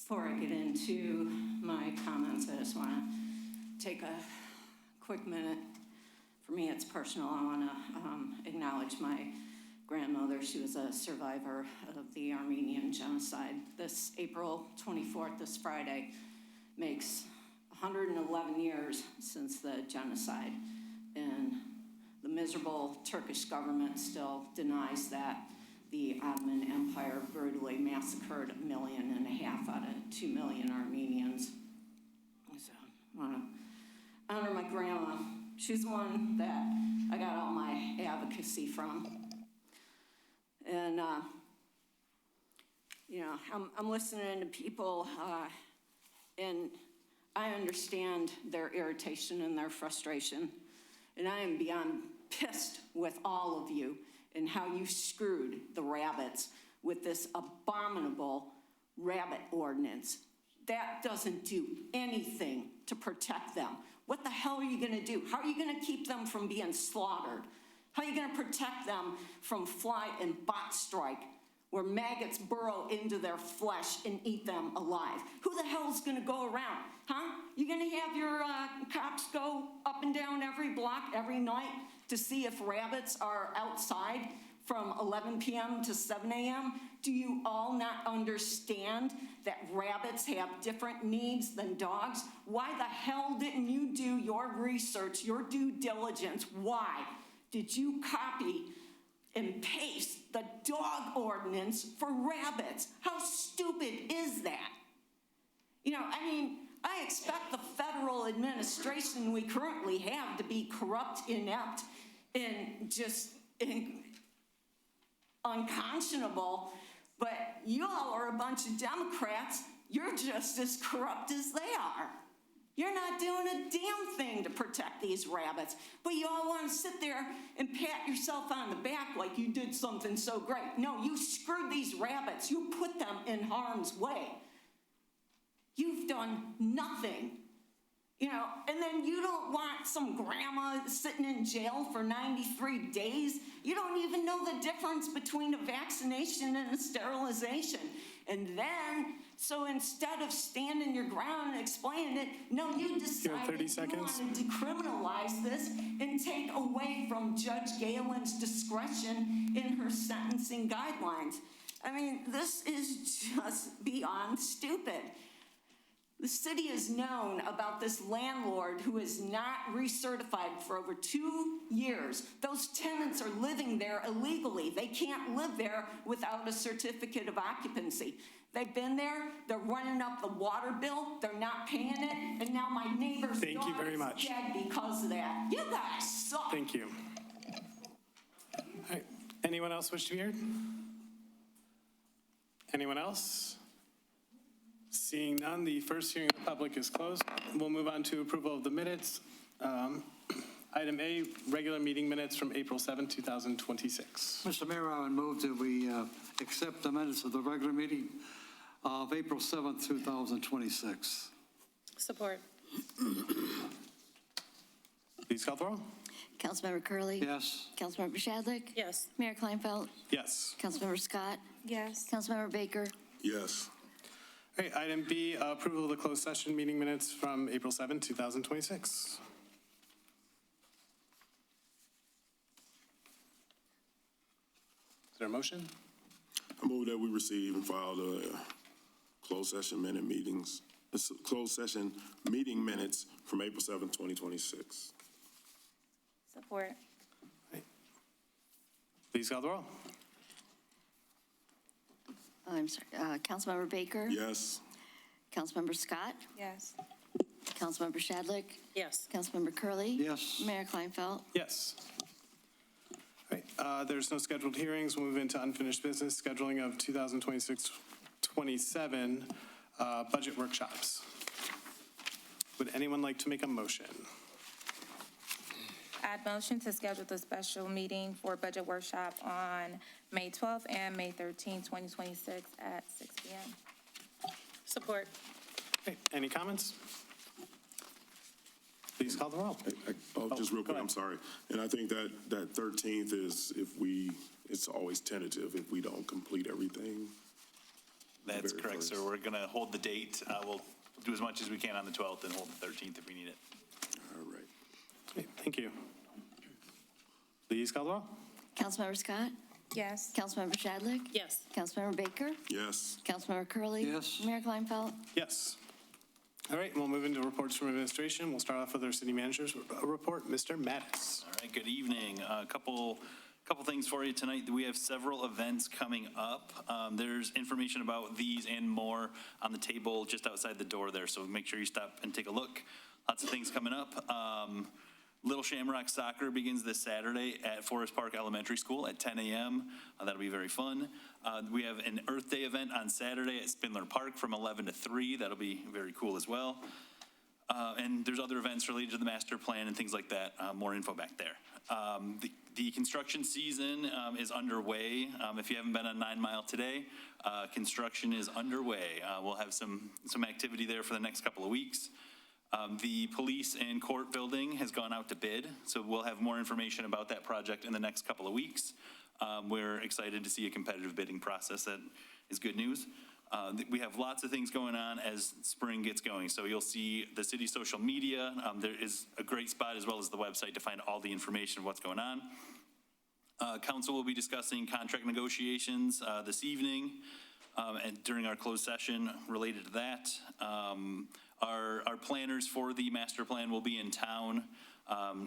Before I get into my comments, I just want to take a quick minute. For me, it's personal. I want to acknowledge my grandmother. She was a survivor of the Armenian genocide. This April 24th, this Friday, makes 111 years since the genocide. And the miserable Turkish government still denies that the Ottoman Empire brutally massacred 1.5 million out of 2 million Armenians. So I want to honor my grandma. She's the one that I got all my advocacy from. And, you know, I'm listening to people, and I understand their irritation and their frustration. And I am beyond pissed with all of you and how you screwed the rabbits with this abominable rabbit ordinance. That doesn't do anything to protect them. What the hell are you gonna do? How are you gonna keep them from being slaughtered? How are you gonna protect them from fly and bot strike, where maggots burrow into their flesh and eat them alive? Who the hell's gonna go around, huh? You gonna have your cops go up and down every block every night to see if rabbits are outside from 11 p.m. to 7 a.m.? Do you all not understand that rabbits have different needs than dogs? Why the hell didn't you do your research, your due diligence? Why did you copy and paste the dog ordinance for rabbits? How stupid is that? You know, I mean, I expect the federal administration we currently have to be corrupt, inept, and just unconscionable, but you all are a bunch of Democrats. You're just as corrupt as they are. You're not doing a damn thing to protect these rabbits, but you all want to sit there and pat yourself on the back like you did something so great. No, you screwed these rabbits. You put them in harm's way. You've done nothing. You know, and then you don't want some grandma sitting in jail for 93 days. You don't even know the difference between a vaccination and a sterilization. And then, so instead of standing your ground and explaining it, no, you decided you wanted to decriminalize this and take away from Judge Galen's discretion in her sentencing guidelines. I mean, this is just beyond stupid. The city is known about this landlord who is not recertified for over 2 years. Those tenants are living there illegally. They can't live there without a certificate of occupancy. They've been there, they're running up the water bill, they're not paying it, and now my neighbor's Thank you very much. dead because of that. You guys suck. Thank you. All right, anyone else wish to be heard? Anyone else? Seeing none, the first hearing of the public is closed. We'll move on to approval of the minutes. Item A, regular meeting minutes from April 7, 2026. Mr. Mayor, I would move that we accept the minutes of the regular meeting of April 7th, 2026. Support. Please call the roll. Councilmember Curley. Yes. Councilmember Shadlick. Yes. Mayor Kleinfeld. Yes. Councilmember Scott. Yes. Councilmember Baker. Yes. All right, item B, approval of the closed session meeting minutes from April 7, 2026. Is there a motion? I move that we receive and file the closed session meeting minutes from April 7, 2026. Support. Please call the roll. I'm sorry, Councilmember Baker. Yes. Councilmember Scott. Yes. Councilmember Shadlick. Yes. Councilmember Curley. Yes. Mayor Kleinfeld. Yes. All right, there's no scheduled hearings. We'll move into unfinished business, scheduling of 2026-27 budget workshops. Would anyone like to make a motion? Add motion to schedule the special meeting for budget workshop on May 12th and May 13th, 2026 at 6 p.m. Support. Okay, any comments? Please call the roll. Just real quick, I'm sorry. And I think that 13th is it's always tentative if we don't complete everything. That's correct, sir. We're going to hold the date. We'll do as much as we can on the 12th and hold the 13th if we need it. All right. Okay, thank you. Please call the roll. Councilmember Scott. Yes. Councilmember Shadlick. Yes. Councilmember Baker. Yes. Councilmember Curley. Yes. Mayor Kleinfeld. Yes. All right, we'll move into reports from administration. We'll start off with our city manager's report. Mr. Mattis. All right, good evening. A couple things for you tonight. We have several events coming up. There's information about these and more on the table just outside the door there, so make sure you stop and take a look. Lots of things coming up. Little Shamrock Soccer begins this Saturday at Forest Park Elementary School at 10 a.m. That'll be very fun. We have an Earth Day event on Saturday at Spindler Park from 11 to 3. That'll be very cool as well. And there's other events related to the master plan and things like that. More info back there. The construction season is underway. If you haven't been on 9 Mile today, construction is underway. We'll have some activity there for the next couple of weeks. The police and court building has gone out to bid, so we'll have more information about that project in the next couple of weeks. We're excited to see a competitive bidding process. That is good news. We have lots of things going on as spring gets going. So you'll see the city social media. There is a great spot as well as the website to find all the information of what's going on. Council will be discussing contract negotiations this evening and during our closed session related to that. Our planners for the master plan will be in town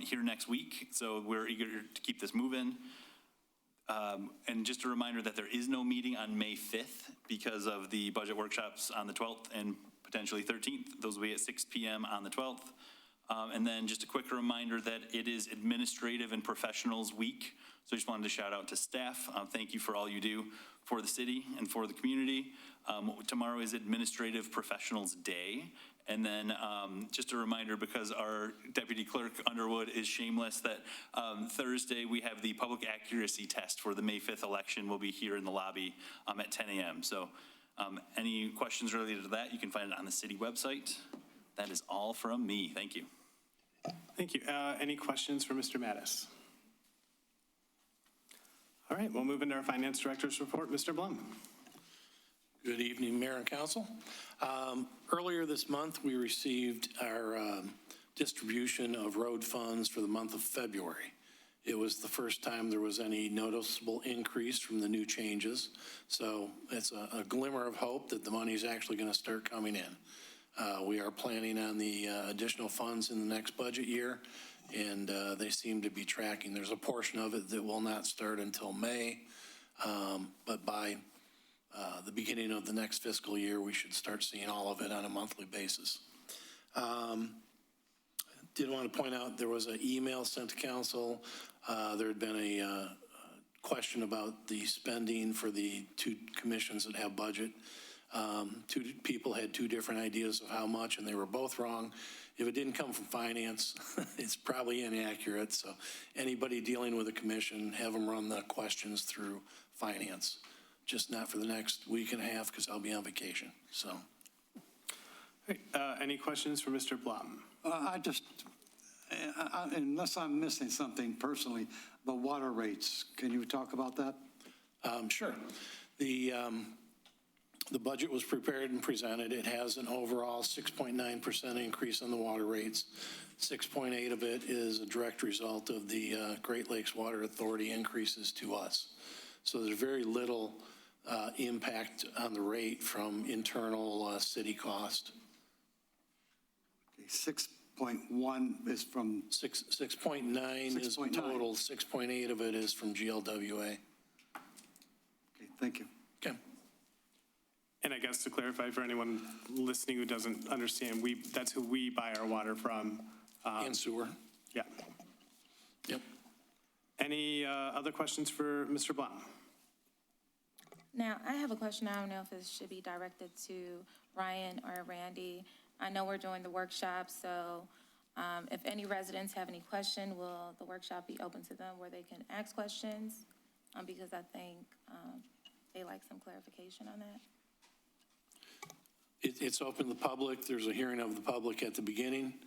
here next week, so we're eager to keep this moving. And just a reminder that there is no meeting on May 5th because of the budget workshops on the 12th and potentially 13th. Those will be at 6 p.m. on the 12th. And then just a quick reminder that it is Administrative and Professionals Week. So I just wanted to shout out to staff. Thank you for all you do for the city and for the community. Tomorrow is Administrative Professionals Day. And then just a reminder, because our Deputy Clerk Underwood is shameless, that Thursday we have the public accuracy test for the May 5th election. We'll be here in the lobby at 10 a.m. So any questions related to that, you can find it on the city website. That is all from me. Thank you. Thank you. Any questions for Mr. Mattis? All right, we'll move into our Finance Director's report. Mr. Blum. Good evening, Mayor and Council. Earlier this month, we received our distribution of road funds for the month of February. It was the first time there was any noticeable increase from the new changes. So it's a glimmer of hope that the money is actually going to start coming in. We are planning on the additional funds in the next budget year, and they seem to be tracking. There's a portion of it that will not start until May, but by the beginning of the next fiscal year, we should start seeing all of it on a monthly basis. Did want to point out there was an email sent to council. There had been a question about the spending for the two commissions that have budget. Two people had two different ideas of how much, and they were both wrong. If it didn't come from finance, it's probably inaccurate. So anybody dealing with a commission, have them run the questions through finance, just not for the next week and a half because I'll be on vacation. So. Any questions for Mr. Blum? Unless I'm missing something personally, the water rates, can you talk about that? Sure. The budget was prepared and presented. It has an overall 6.9% increase in the water rates. 6.8 of it is a direct result of the Great Lakes Water Authority increases to us. So there's very little impact on the rate from internal city cost. 6.1 is from... 6.9 is total. 6.8 of it is from GLWA. Okay, thank you. Okay. And I guess to clarify for anyone listening who doesn't understand, that's who we buy our water from. And sewer. Yeah. Yep. Any other questions for Mr. Blum? Now, I have a question. I don't know if it should be directed to Ryan or Randy. I know we're doing the workshop, so if any residents have any question, will the workshop be open to them where they can ask questions? Because I think they like some clarification on that. It's open to the public. There's a hearing of the public at the beginning,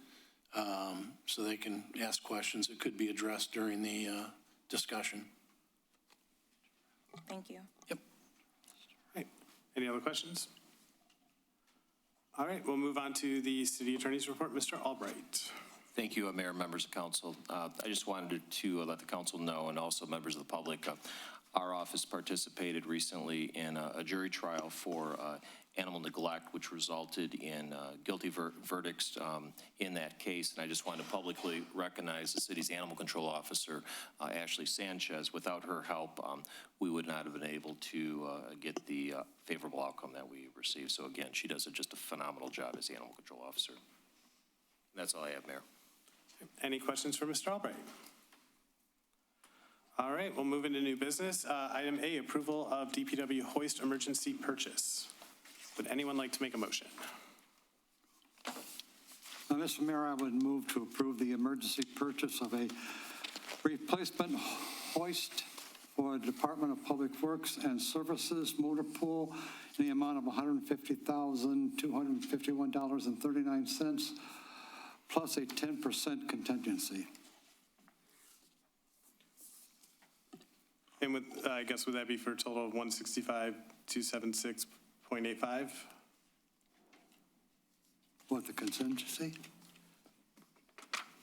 so they can ask questions that could be addressed during the discussion. Thank you. Yep. All right. Any other questions? All right, we'll move on to the city attorney's report. Mr. Albright. Thank you, Mayor, members of council. I just wanted to let the council know, and also members of the public, our office participated recently in a jury trial for animal neglect, which resulted in guilty verdicts in that case. And I just wanted to publicly recognize the city's animal control officer, Ashley Sanchez. Without her help, we would not have been able to get the favorable outcome that we received. So again, she does just a phenomenal job as the animal control officer. And that's all I have, Mayor. Any questions for Mr. Albright? All right, we'll move into new business. Item A, approval of DPW hoist emergency purchase. Would anyone like to make a motion? Mr. Mayor, I would move to approve the emergency purchase of a replacement hoist for the Department of Public Works and Services motor pool in the amount of $150,251.39, plus a 10% contingency. And I guess would that be for a total of $165,276.85? What, the contingency?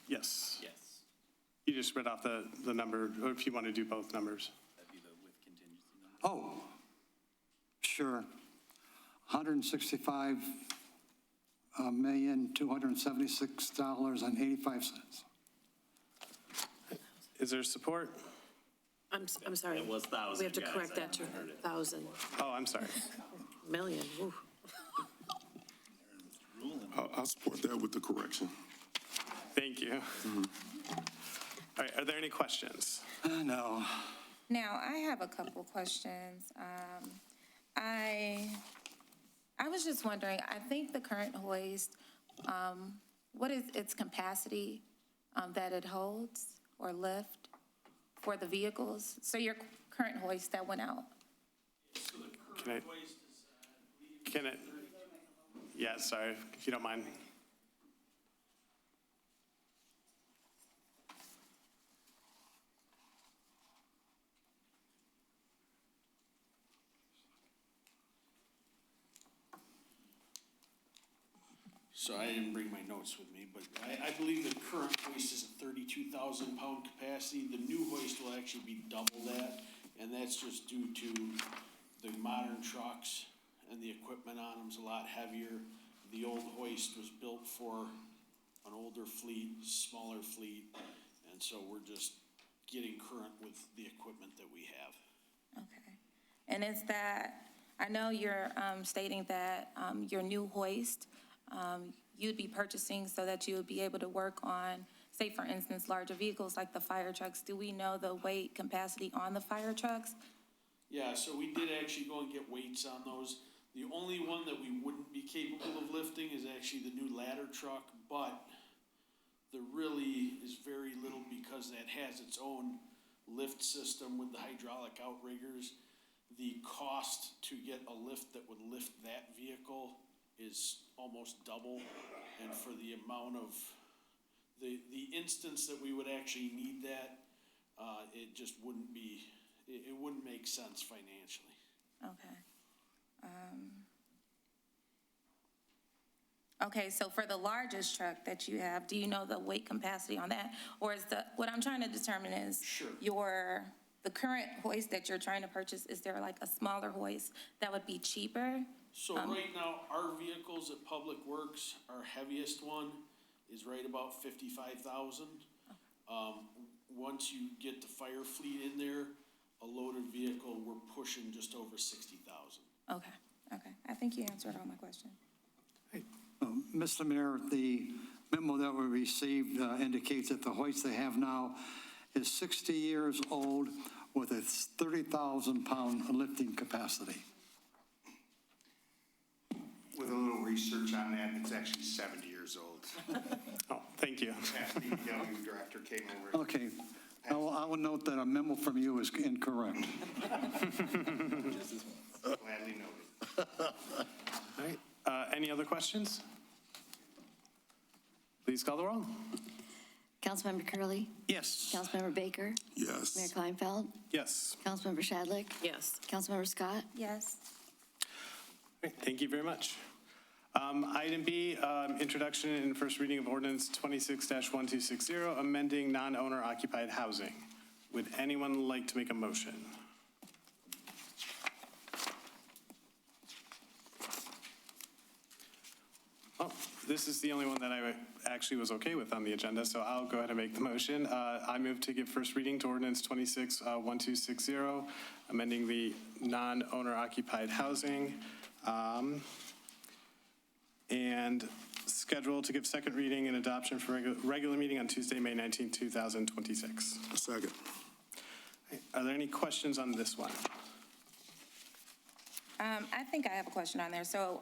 Yes. Yes. You just read off the number, or if you want to do both numbers. That'd be the with contingency number. Oh, sure. $165,276.85. Is there support? I'm sorry. It was 1,000. We have to guys. correct that to 1,000. Oh, I'm sorry. Million, ooh. I'll support that with the correction. Thank you. All right, are there any questions? No. Now, I have a couple questions. I was just wondering, I think the current hoist, what is its capacity that it holds or lift for the vehicles? So your current hoist that went out? Can it? Yeah, sorry, if you don't mind. So I didn't bring my notes with me, but I believe the current hoist is a 32,000 pound capacity. The new hoist will actually be double that, and that's just due to the modern trucks and the equipment on them is a lot heavier the old hoist was built for an older fleet, smaller fleet, and so we're just getting current with the equipment that we have. Okay. And is that, I know you're stating that your new hoist, you'd be purchasing so that you would be able to work on, say for instance, larger vehicles like the fire trucks. Do we know the weight capacity on the fire trucks? Yeah, so we did actually go and get weights on those. The only one that we wouldn't be capable of lifting is actually the new ladder truck, but there really is very little because that has its own lift system with the hydraulic outriggers. The cost to get a lift that would lift that vehicle is almost double, and for the amount of, the instance that we would actually need that, it just wouldn't be, it wouldn't make sense financially. Okay. Okay, so for the largest truck that you have, do you know the weight capacity on that? Or is what I'm trying to determine is the current hoist that you're trying to purchase, is there like a smaller hoist that would be cheaper? So right now, our vehicles at Public Works, our heaviest one is right about 55,000. Once you get the fire fleet in there, a loaded vehicle, we're pushing just over 60,000. Okay, okay. I think you answered all my questions. Mr. Mayor, the memo that we received indicates that the hoist they have now is 60 years old with a 30,000-pound lifting capacity. With a little research on that, it's actually 70 years old. Oh, thank you. The DPW director came over. Okay. I will note that a memo from you is incorrect. Gladly noted. All right. Any other questions? Please call the roll. Councilmember Curley, Yes. Councilmember Baker, Yes. Mayor Kleinfeld, Yes. Councilmember Shadlick, Yes. Councilmember Scott, Yes. Great, thank you very much. Item B, introduction and first reading of ordinance 26-1260, amending non-owner occupied housing. Would anyone like to make a motion? Oh, this is the only one that I actually was okay with on the agenda, so I'll go ahead and make the motion. I move to give first reading to ordinance 26-1260, amending the non-owner occupied housing, and schedule to give second reading and adoption for regular meeting on Tuesday, May 19, 2026. A second. Are there any questions on this one? I think I have a question on there. So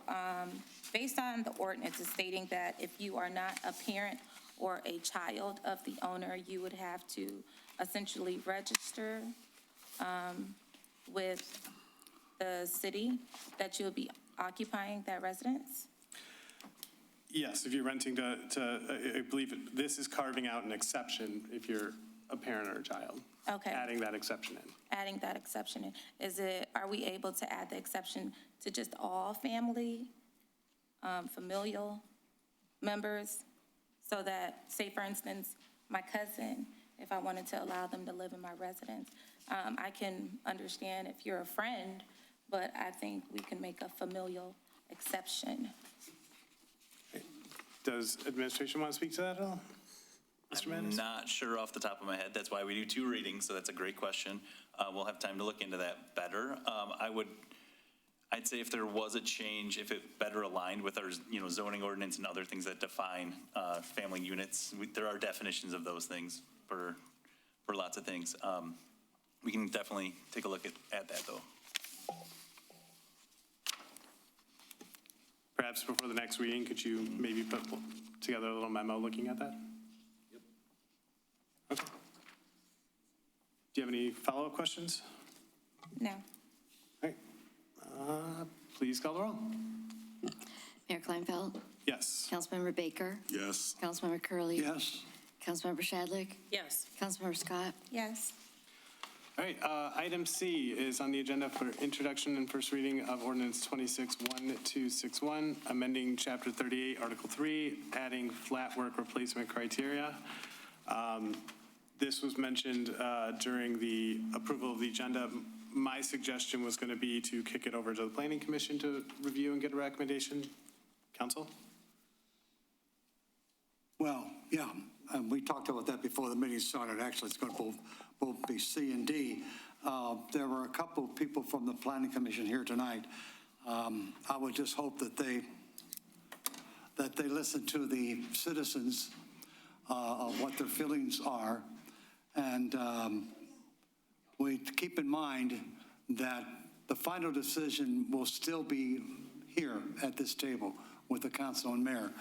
based on the ordinance, it's stating that if you are not a parent or a child of the owner, you would have to essentially register with the city that you'll be occupying that residence? Yes, if you're renting to I believe this is carving out an exception if you're a parent or a child. Okay. Adding that exception in. Adding that exception in. Are we able to add the exception to just all family, familial members? So that, say for instance, my cousin, if I wanted to allow them to live in my residence, I can understand if you're a friend, but I think we can make a familial exception. Does administration want to speak to that at all? Mr. I'm Manis? not sure off the top of my head. That's why we do two readings, so that's a great question. We'll have time to look into that better. I'd say if there was a change, if it better aligned with our, zoning ordinance and other things that define family units, there are definitions of those things for lots of things. We can definitely take a look at that, though. Perhaps before the next reading, could you maybe put together a little memo looking at that? Yep. Okay. Do you have any follow-up questions? No. All right. Please call the roll. Mayor Kleinfeld, Yes. Councilmember Baker, Yes. Councilmember Curley. Yes. Councilmember Shadlick, Yes. Councilmember Scott, Yes. All right, item C is on the agenda for introduction and first reading of ordinance 26-1261, amending chapter 38, article 3, adding flat work replacement criteria. This was mentioned during the approval of the agenda. My suggestion was going to be to kick it over to the planning commission to review and get a recommendation. Council? Well, yeah, we talked about that before the meeting started. Actually, it's going to both be C and D. There were a couple of people from the Planning Commission here tonight. I would just hope that they listen to the citizens of what their feelings are. And we keep in mind that the final decision will still be here at this table with the council and mayor.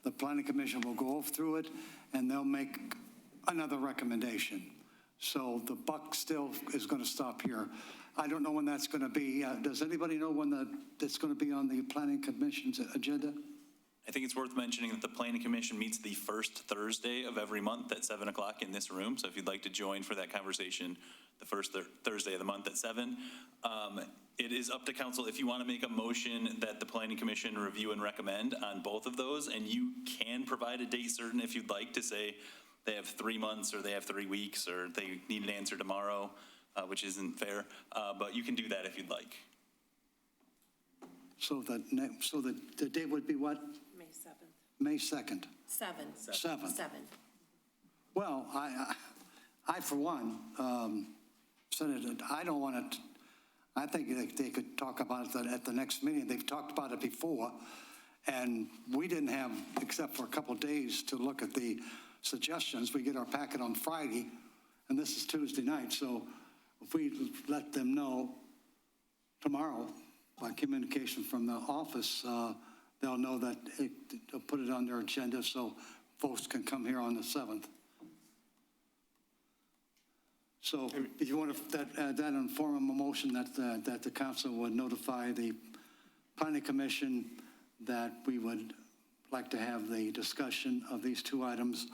The Planning Commission will go through it, and they'll make another recommendation. So the buck still is going to stop here. I don't know when that's going to be. Does anybody know when that's going to be on the Planning Commission's agenda? I think it's worth mentioning that the Planning Commission meets the first Thursday of every month at 7 o'clock in this room. So if you'd like to join for that conversation, the first Thursday of the month at 7. It is up to council if you want to make a motion that the Planning Commission review and recommend on both of those, and you can provide a date certain if you'd like to say they have 3 months or they have 3 weeks or they need an answer tomorrow, which isn't fair, but you can do that if you'd like. So the date would be what? May 7th. May 2nd. 7. 7th. Well, I for one, said it, I don't want to, I think they could talk about it at the next meeting. They've talked about it before, and we didn't have, except for a couple of days to look at the suggestions. We get our packet on Friday, and this is Tuesday night, so if we let them know tomorrow by communication from the office, they'll know that they'll put it on their agenda so folks can come here on the 7th. So if you want to, that in form of a motion that the council would notify the Planning Commission that we would like to have the discussion of these two items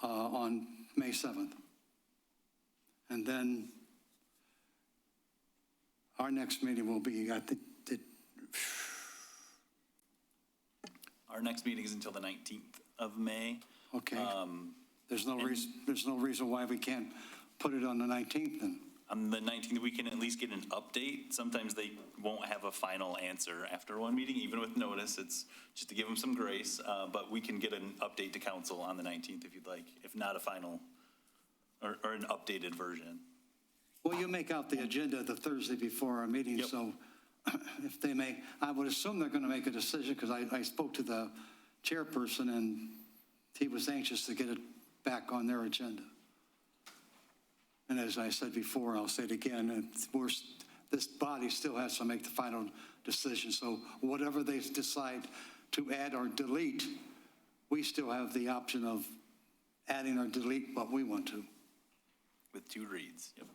on May 7th. And then our next meeting will be, I think, Our next meeting is until the 19th of May. Okay. There's no reason why we can't put it on the 19th then. On the 19th, we can at least get an update. Sometimes they won't have a final answer after one meeting, even with notice. It's just to give them some grace, but we can get an update to council on the 19th if you'd like, if not a final or an updated version. Well, you make out the agenda the Thursday before our meeting, Yep. so if they make, I would assume they're going to make a decision because I spoke to the chairperson and he was anxious to get it back on their agenda. And as I said before, I'll say it again, this body still has to make the final decision. So whatever they decide to add or delete, we still have the option of adding or delete what we want to. With 2 reads, yep.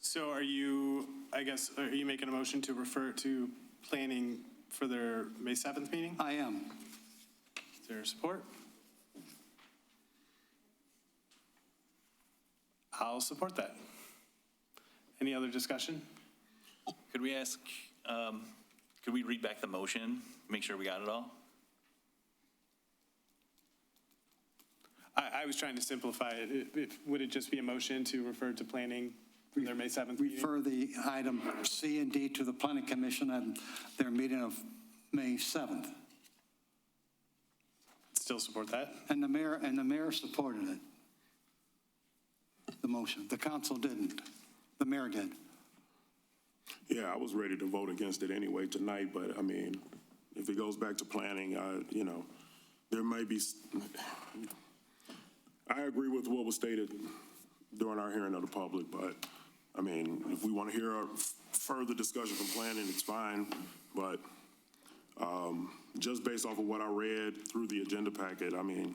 So are you making a motion to refer to planning for their May 7th meeting? I am. Is there support? I'll support that. Any other discussion? Could we ask, could we read back the motion, make sure we got it all? I was trying to simplify it. Would it just be a motion to refer to planning for their May 7th meeting? Refer the item C and D to the Planning Commission at their meeting of May 7th. Still support that? And the mayor supported it. The motion. The council didn't. The mayor did. Yeah, I was ready to vote against it anyway tonight, but I mean, if it goes back to planning, there may be, I agree with what was stated during our hearing of the public, but I mean, if we want to hear a further discussion from planning, it's fine, but just based off of what I read through the agenda packet, I mean,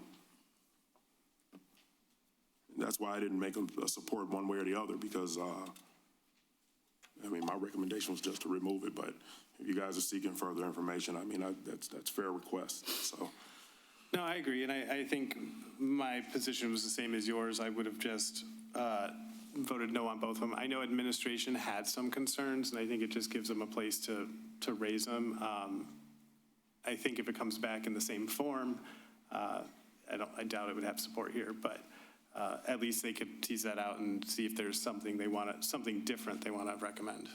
that's why I didn't make a support one way or the other, because I mean, my recommendation was just to remove it, but if you guys are seeking further information, I mean, that's fair request, so. No, I agree, and I think my position was the same as yours. I would have just voted no on both of them. I know administration had some concerns, and I think it just gives them a place to raise them. I think if it comes back in the same form, I doubt it would have support here, but at least they could tease that out and see if there's something something different they want to recommend.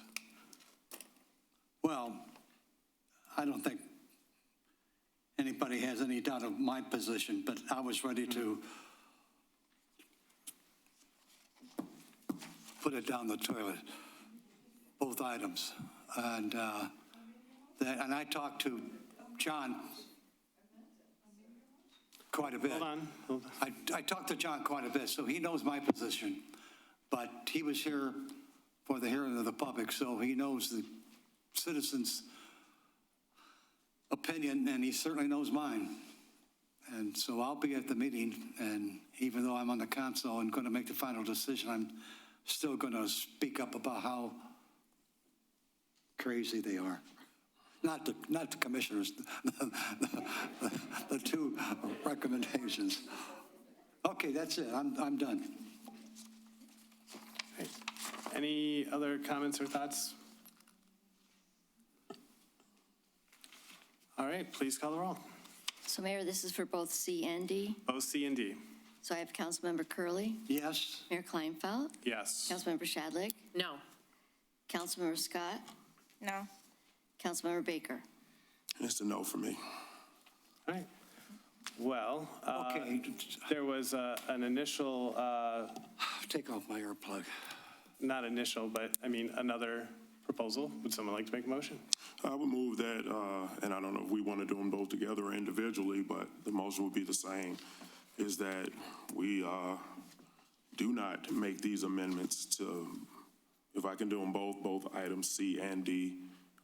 Well, I don't think anybody has any doubt of my position, but I was ready to put it down the toilet, both items. And I talked to John quite a bit. Hold on. I talked to John quite a bit, so he knows my position. But he was here for the hearing of the public, so he knows the citizens' opinion, and he certainly knows mine. And so I'll be at the meeting, and even though I'm on the council and going to make the final decision, I'm still going to speak up about how crazy they are. Not the commissioners, the two recommendations. Okay, that's it. I'm done. Any other comments or thoughts? All right, please call the roll. So Mayor, this is for both C and D. Both C and D. So I have Councilmember Curley, Yes. Mayor Kleinfeld, Yes. Councilmember Shadlick, No. Councilmember Scott, No. Councilmember Baker. It's a no for me. All right. Well, Okay. there was an initial, Take off my earplug. not initial, but I mean, another proposal. Would someone like to make a motion? I would move that, and I don't know if we want to do them both together or individually, but the motion would be the same, is that we do not make these amendments to, if I can do them both items C and D,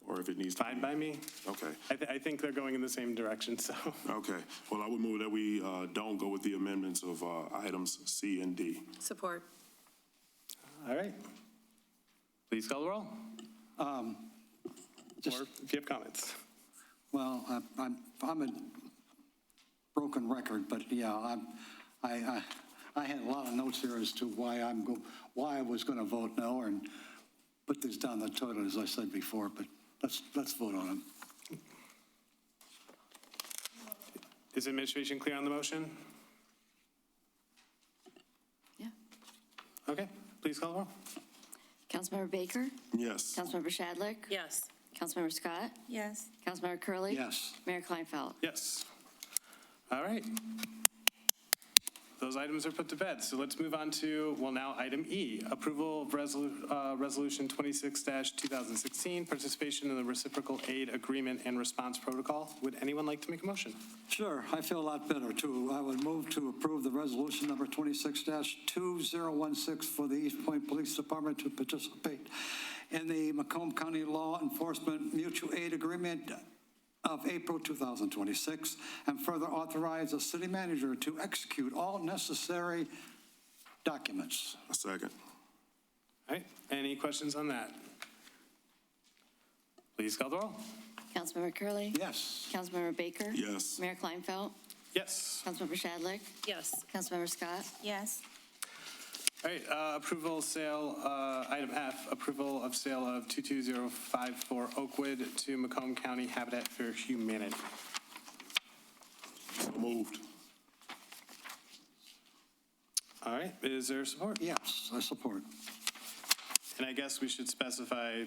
or if it needs to be. Fine by me. Okay, I think they're going in the same direction, so. okay. Well, I would move that we don't go with the amendments of items C and D. Support. All right. Please call the roll. Just, Or if you have comments. well, I'm a broken record, but yeah, I had a lot of notes here as to why I was going to vote no and put this down the toilet, as I said before, but let's vote on it. Is administration clear on the motion? Yeah. Okay, please call the roll. Councilmember Baker, Yes. Councilmember Shadlick, Yes. Councilmember Scott, Yes. Councilmember Curley. Yes. Mayor Kleinfeld. Yes. All right. Those items are put to bed. So let's move on to, well, now item E, approval of resolution 26-2016, participation in the reciprocal aid agreement and response protocol. Would anyone like to make a motion? Sure, I feel a lot better, too. I would move to approve the resolution number 26-2016 for the Eastpointe Police Department to participate in the Macomb County Law Enforcement Mutual Aid Agreement of April 2026, and further authorize the city manager to execute all necessary documents. A second. All right, any questions on that? Please call the roll. Councilmember Curley. Yes. Councilmember Baker. Yes. Mayor Kleinfeld, Yes. Councilmember Shadlick, Yes. Councilmember Scott, Yes. All right, approval sale, item F, approval of sale of 22054 Oakwood to Macomb County Habitat for Humanity. So moved. All right, is there support? Yes, I support. And I guess we should specify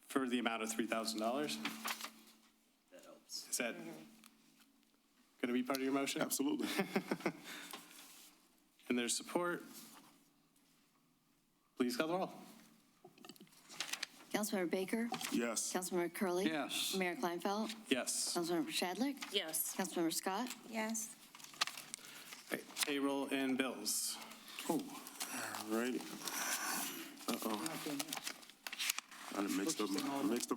for the amount of $3,000. That helps. Is that going to be part of your motion? Absolutely. And there's support. Please call the roll. Councilmember Baker, Yes. Councilmember Curley. Yes. Mayor Kleinfeld, Yes. Councilmember Shadlick, Yes. Councilmember Scott, Yes. All right, payroll and bills. All righty. Uh-oh. I done mixed up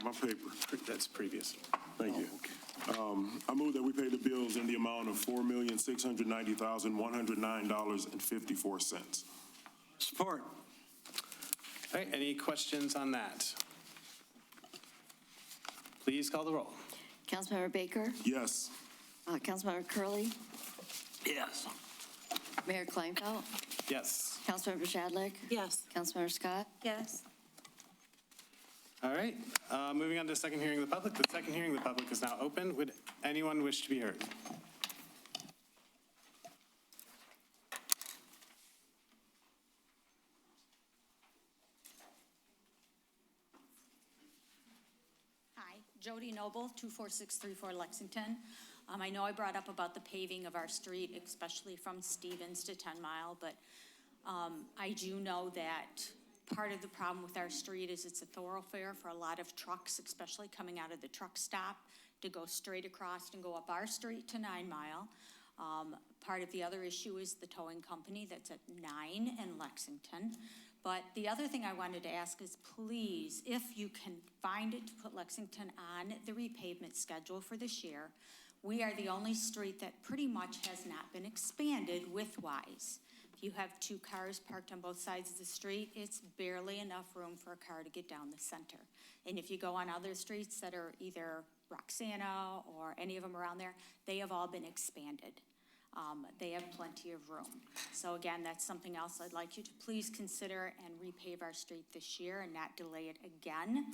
my paper. That's previous. Thank you. I move that we pay the bills in the amount of $4,690,109.54. Support. All right, any questions on that? Please call the roll. Councilmember Baker, Yes. Councilmember Curley, Yes. Mayor Kleinfeld, Yes. Councilmember Shadlick, Yes. Councilmember Scott, Yes. All right, moving on to second hearing of the public. The second hearing of the public is now open. Would anyone wish to be heard? Hi, Jody Noble, 24634 Lexington. I know I brought up about the paving of our street, especially from Stevens to 10 Mile, but I do know that part of the problem with our street is it's a thoroughfare for a lot of trucks, especially coming out of the truck stop to go straight across and go up our street to 9 Mile. Part of the other issue is the towing company that's at 9 in Lexington. But the other thing I wanted to ask is, please, if you can find it, to put Lexington on the repavement schedule for this year. We are the only street that pretty much has not been expanded widthwise. If you have 2 cars parked on both sides of the street, it's barely enough room for a car to get down the center. And if you go on other streets that are either Roxana or any of them around there, they have all been expanded. They have plenty of room. So again, that's something else I'd like you to please consider and repave our street this year and not delay it again.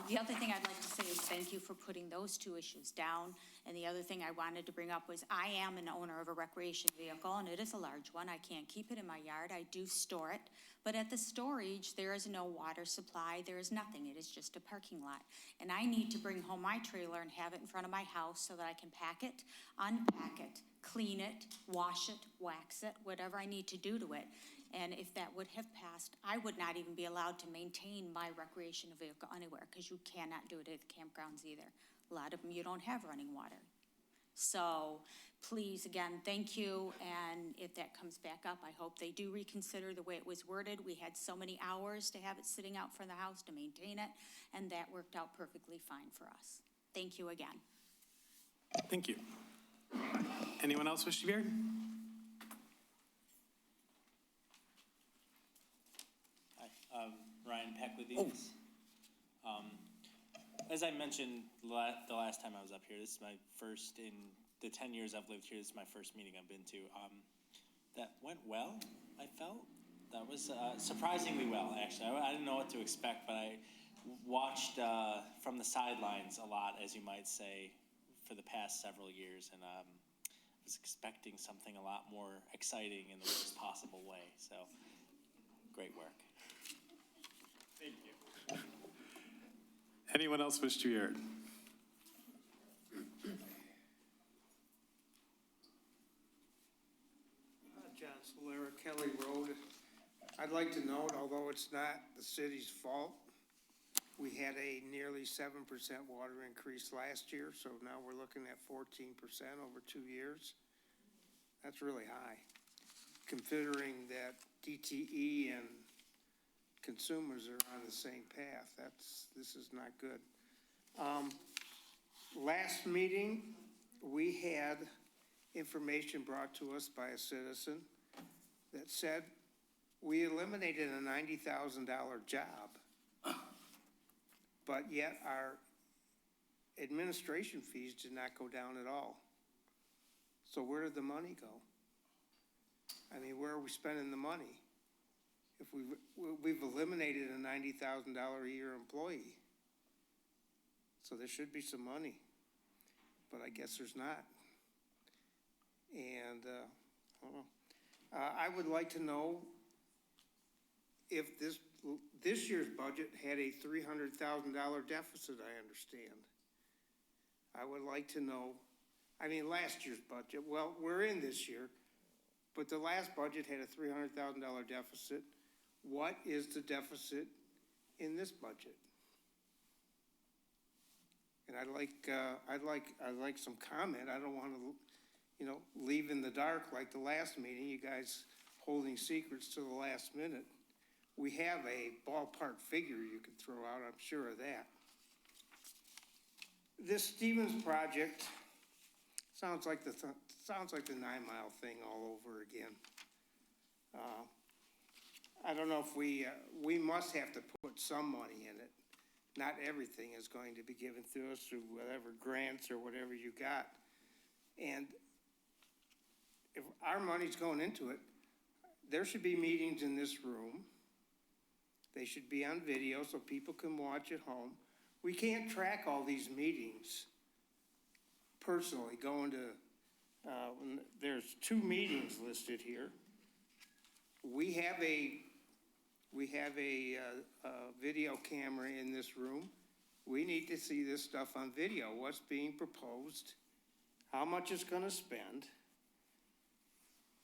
The other thing I'd like to say is thank you for putting those 2 issues down. And the other thing I wanted to bring up was I am an owner of a recreation vehicle, and it is a large one. I can't keep it in my yard. I do store it. But at the storage, there is no water supply. There is nothing. It is just a parking lot. And I need to bring home my trailer and have it in front of my house so that I can pack it, unpack it, clean it, wash it, wax it, whatever I need to do to it. And if that would have passed, I would not even be allowed to maintain my recreation vehicle anywhere because you cannot do it at the campgrounds either. A lot of them, you don't have running water. So please, again, thank you. And if that comes back up, I hope they do reconsider the way it was worded. We had so many hours to have it sitting out front of the house to maintain it, and that worked out perfectly fine for us. Thank you again. Thank you. Anyone else wish to be heard? Hi, Ryan Peck with these. As I mentioned the last time I was up here, this is my first, in the 10 years I've lived here, this is my first meeting I've been to. That went well, I felt. That was surprisingly well, actually. I didn't know what to expect, but I watched from the sidelines a lot, as you might say, for the past several years, and was expecting something a lot more exciting in the worst possible way. So, great work. Thank you. Anyone else wish to be heard? John Solera, Kelly Road. I'd like to note, although it's not the city's fault, we had a nearly 7% water increase last year, so now we're looking at 14% over 2 years. That's really high, considering that DTE and consumers are on the same path. This is not good. Last meeting, we had information brought to us by a citizen that said we eliminated a $90,000 job, but yet our administration fees did not go down at all. So where did the money go? I mean, where are we spending the money? If we've eliminated a $90,000 a year employee. So there should be some money, but I guess there's not. And I don't know. I would like to know if this year's budget had a $300,000 deficit, I understand. I would like to know, I mean, last year's budget, well, we're in this year, but the last budget had a $300,000 deficit. What is the deficit in this budget? And I'd like some comment. I don't want to, leave in the dark like the last meeting, you guys holding secrets to the last minute. We have a ballpark figure you can throw out, I'm sure of that. This Stevens project sounds like the 9 Mile thing all over again. I don't know if we must have to put some money in it. Not everything is going to be given to us through whatever grants or whatever you got. And if our money's going into it, there should be meetings in this room. They should be on video so people can watch at home. We can't track all these meetings personally, going to, there's 2 meetings listed here. We have a video camera in this room. We need to see this stuff on video, what's being proposed, how much it's gonna spend.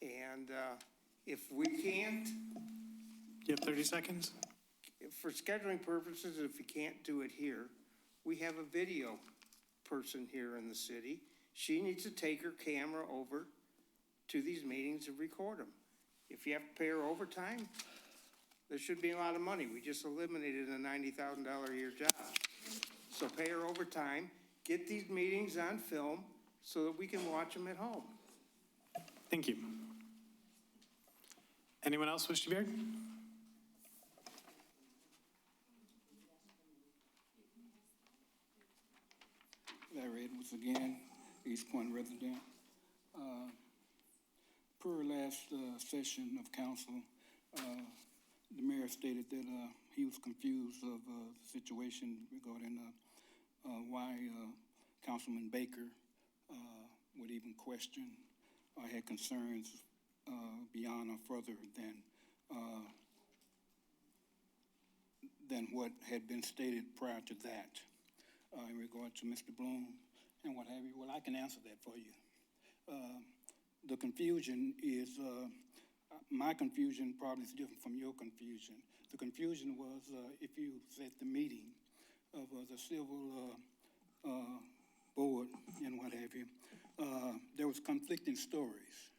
And if we can't, You have 30 seconds? for scheduling purposes, if we can't do it here, we have a video person here in the city. She needs to take her camera over to these meetings and record them. If you have to pay her overtime, there should be a lot of money. We just eliminated a $90,000 a year job. So pay her overtime, get these meetings on film so that we can watch them at home. Thank you. Anyone else wish to be heard? Larry Edwards again, Eastpointe resident. Per last session of council, the mayor stated that he was confused of the situation regarding why Councilman Baker would even question or had concerns beyond or further than what had been stated prior to that in regard to Mr. Bloom and what have you. Well, I can answer that for you. The confusion is, my confusion probably is different from your confusion. The confusion was, if you was at the meeting of the civil board and what have you, there was conflicting stories.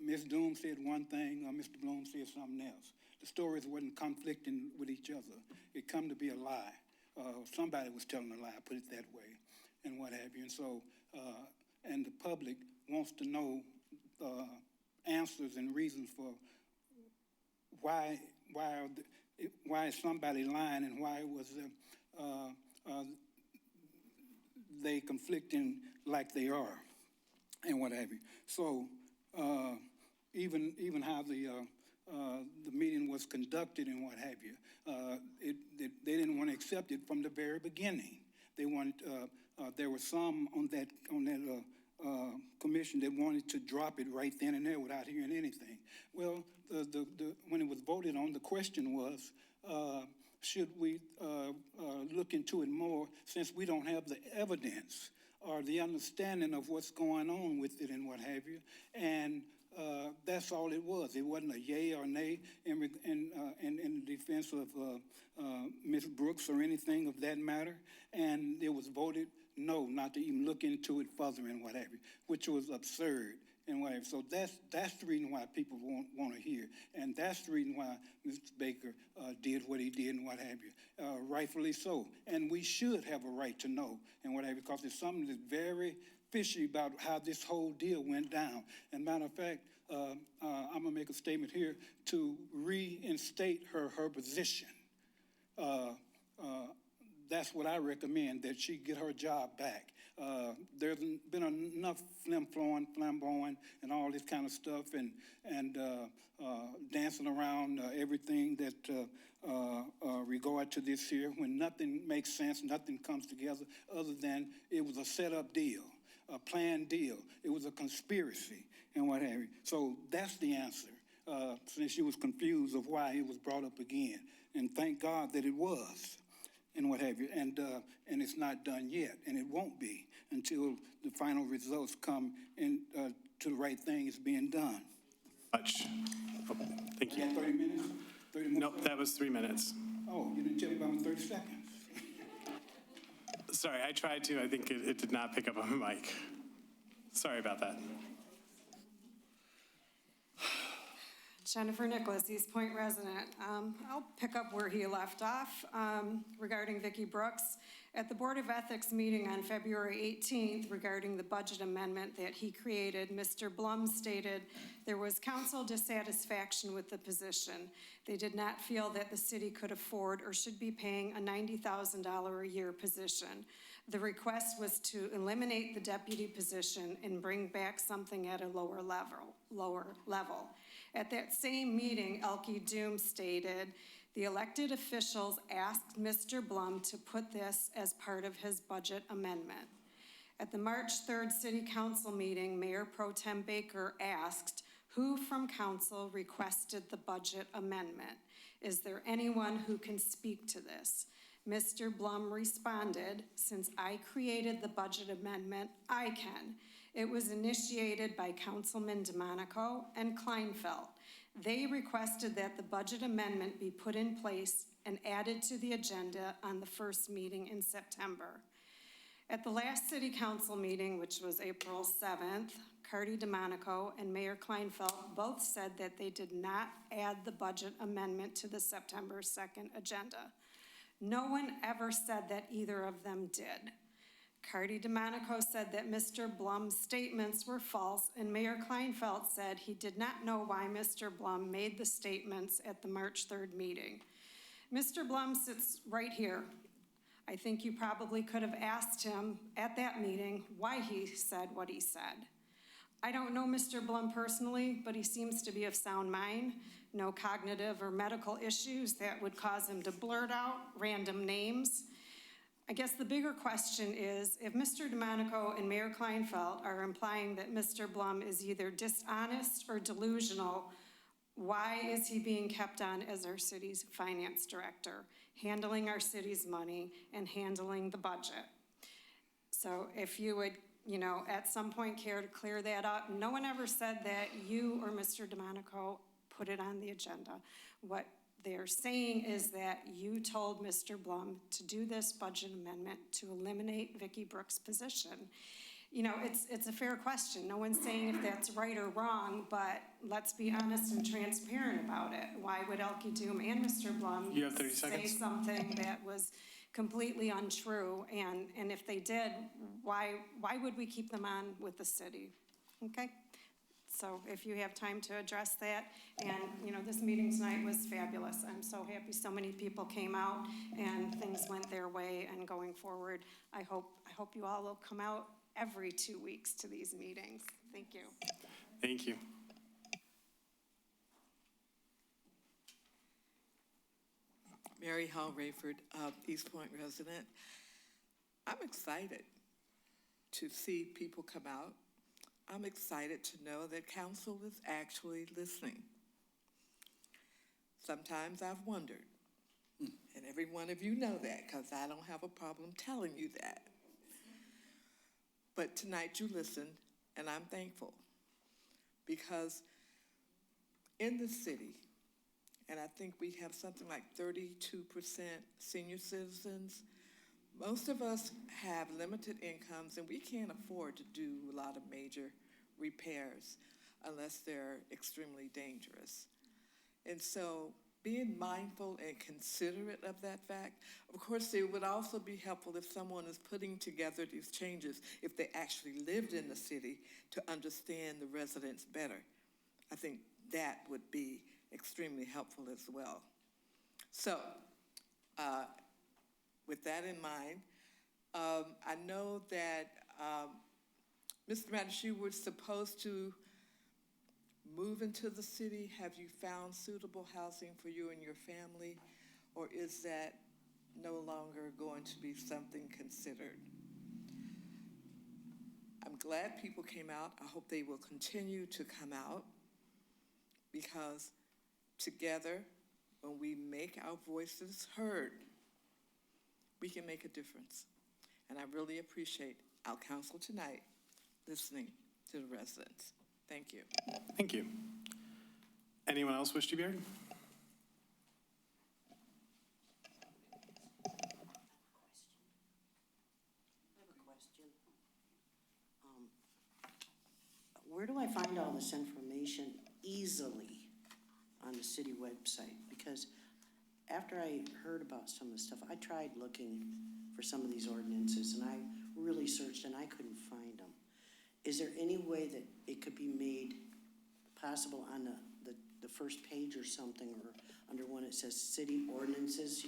Ms. Doom said one thing, Mr. Bloom said something else. The stories wasn't conflicting with each other. It come to be a lie. Somebody was telling a lie, put it that way, and what have you. And so, and the public wants to know answers and reasons for why is somebody lying and why was they conflicting like they are and what have you. So even how the meeting was conducted and what have you, they didn't want to accept it from the very beginning. They wanted there were some on that commission that wanted to drop it right then and there without hearing anything. Well, when it was voted on, the question was, should we look into it more since we don't have the evidence or the understanding of what's going on with it and what have you? And that's all it was. It wasn't a yay or nay in the defense of Ms. Brooks or anything of that matter. And it was voted no, not to even look into it further and what have you, which was absurd and whatever. So that's the reason why people want to hear. And that's the reason why Mr. Baker did what he did and what have you, rightfully so. And we should have a right to know and what have you, because it's something that's very fishy about how this whole deal went down. And matter of fact, I'm gonna make a statement here to reinstate her position. That's what I recommend, that she get her job back. There's been enough flamboyant and all this kind of stuff and dancing around everything that regard to this here, when nothing makes sense, nothing comes together other than it was a set up deal, a planned deal. It was a conspiracy and what have you. So that's the answer, since she was confused of why it was brought up again. And thank God that it was. And what have you, and it's not done yet, and it won't be until the final results come in to the right thing is being done. Much. Oh, thank you. 30 minutes? 30 more Nope, that was 3 minutes. Oh, you didn't tell me about 30 seconds. Sorry, I tried to. I think it did not pick up on my mic. Sorry about that. Jennifer Nicholas, Eastpointe resident. I'll pick up where he left off regarding Vicki Brooks. At the Board of Ethics meeting on February 18th regarding the budget amendment that he created, Mr. Blum stated there was council dissatisfaction with the position. They did not feel that the city could afford or should be paying a $90,000 a year position. The request was to eliminate the deputy position and bring back something at a lower level. At that same meeting, Elke Doom stated, the elected officials asked Mr. Blum to put this as part of his budget amendment. At the March 3rd City Council meeting, Mayor Pro Tem Baker asked, who from council requested the budget amendment? Is there anyone who can speak to this? Mr. Blum responded, "Since I created the budget amendment, I can. It was initiated by Councilman DeMonico and Kleinfeld. They requested that the budget amendment be put in place and added to the agenda on the first meeting in September." At the last city council meeting, which was April 7th, Cardi DeMonico and Mayor Kleinfeld both said that they did not add the budget amendment to the September 2nd agenda. No one ever said that either of them did. Cardi DeMonico said that Mr. Blum's statements were false, and Mayor Kleinfeld said he did not know why Mr. Blum made the statements at the March 3rd meeting. Mr. Blum sits right here. I think you probably could have asked him at that meeting why he said what he said. I don't know Mr. Blum personally, but he seems to be of sound mind, no cognitive or medical issues that would cause him to blurt out random names. I guess the bigger question is, if Mr. DeMonico and Mayor Kleinfeld are implying that Mr. Blum is either dishonest or delusional, why is he being kept on as our city's finance director, handling our city's money and handling the budget? So if you would, at some point care to clear that up. No one ever said that you or Mr. DeMonico put it on the agenda. What they're saying is that you told Mr. Blum to do this budget amendment to eliminate Vicki Brooks' position. It's a fair question. No one's saying if that's right or wrong, but let's be honest and transparent about it. Why would Elke Doom and Mr. Blum You have 30 say seconds. something that was completely untrue? And if they did, why would we keep them on with the city? Okay? So if you have time to address that, and this meeting tonight was fabulous. I'm so happy so many people came out and things went their way, and going forward, I hope you all will come out every 2 weeks to these meetings. Thank you. Thank you. Mary Hall Rayford, Eastpointe resident. I'm excited to see people come out. I'm excited to know that council is actually listening. Sometimes I've wondered, and every one of you know that because I don't have a problem telling you that. But tonight you listened, and I'm thankful because in the city, and I think we have something like 32% senior citizens. Most of us have limited incomes, and we can't afford to do a lot of major repairs unless they're extremely dangerous. And so being mindful and considerate of that fact, of course, it would also be helpful if someone is putting together these changes, if they actually lived in the city, to understand the residents better. I think that would be extremely helpful as well. So, with that in mind, I know that Mr. Mattis, you were supposed to move into the city. Have you found suitable housing for you and your family, or is that no longer going to be something considered? I'm glad people came out. I hope they will continue to come out, because together, when we make our voices heard, we can make a difference. And I really appreciate our council tonight listening to the residents. Thank you. Thank you. Anyone else wish to be heard? I have a question. Where do I find all this information easily on the city website? Because after I heard about some of the stuff, I tried looking for some of these ordinances, and I really searched and I couldn't find them. Is there any way that it could be made possible on the first page or something, or under one it says city ordinances,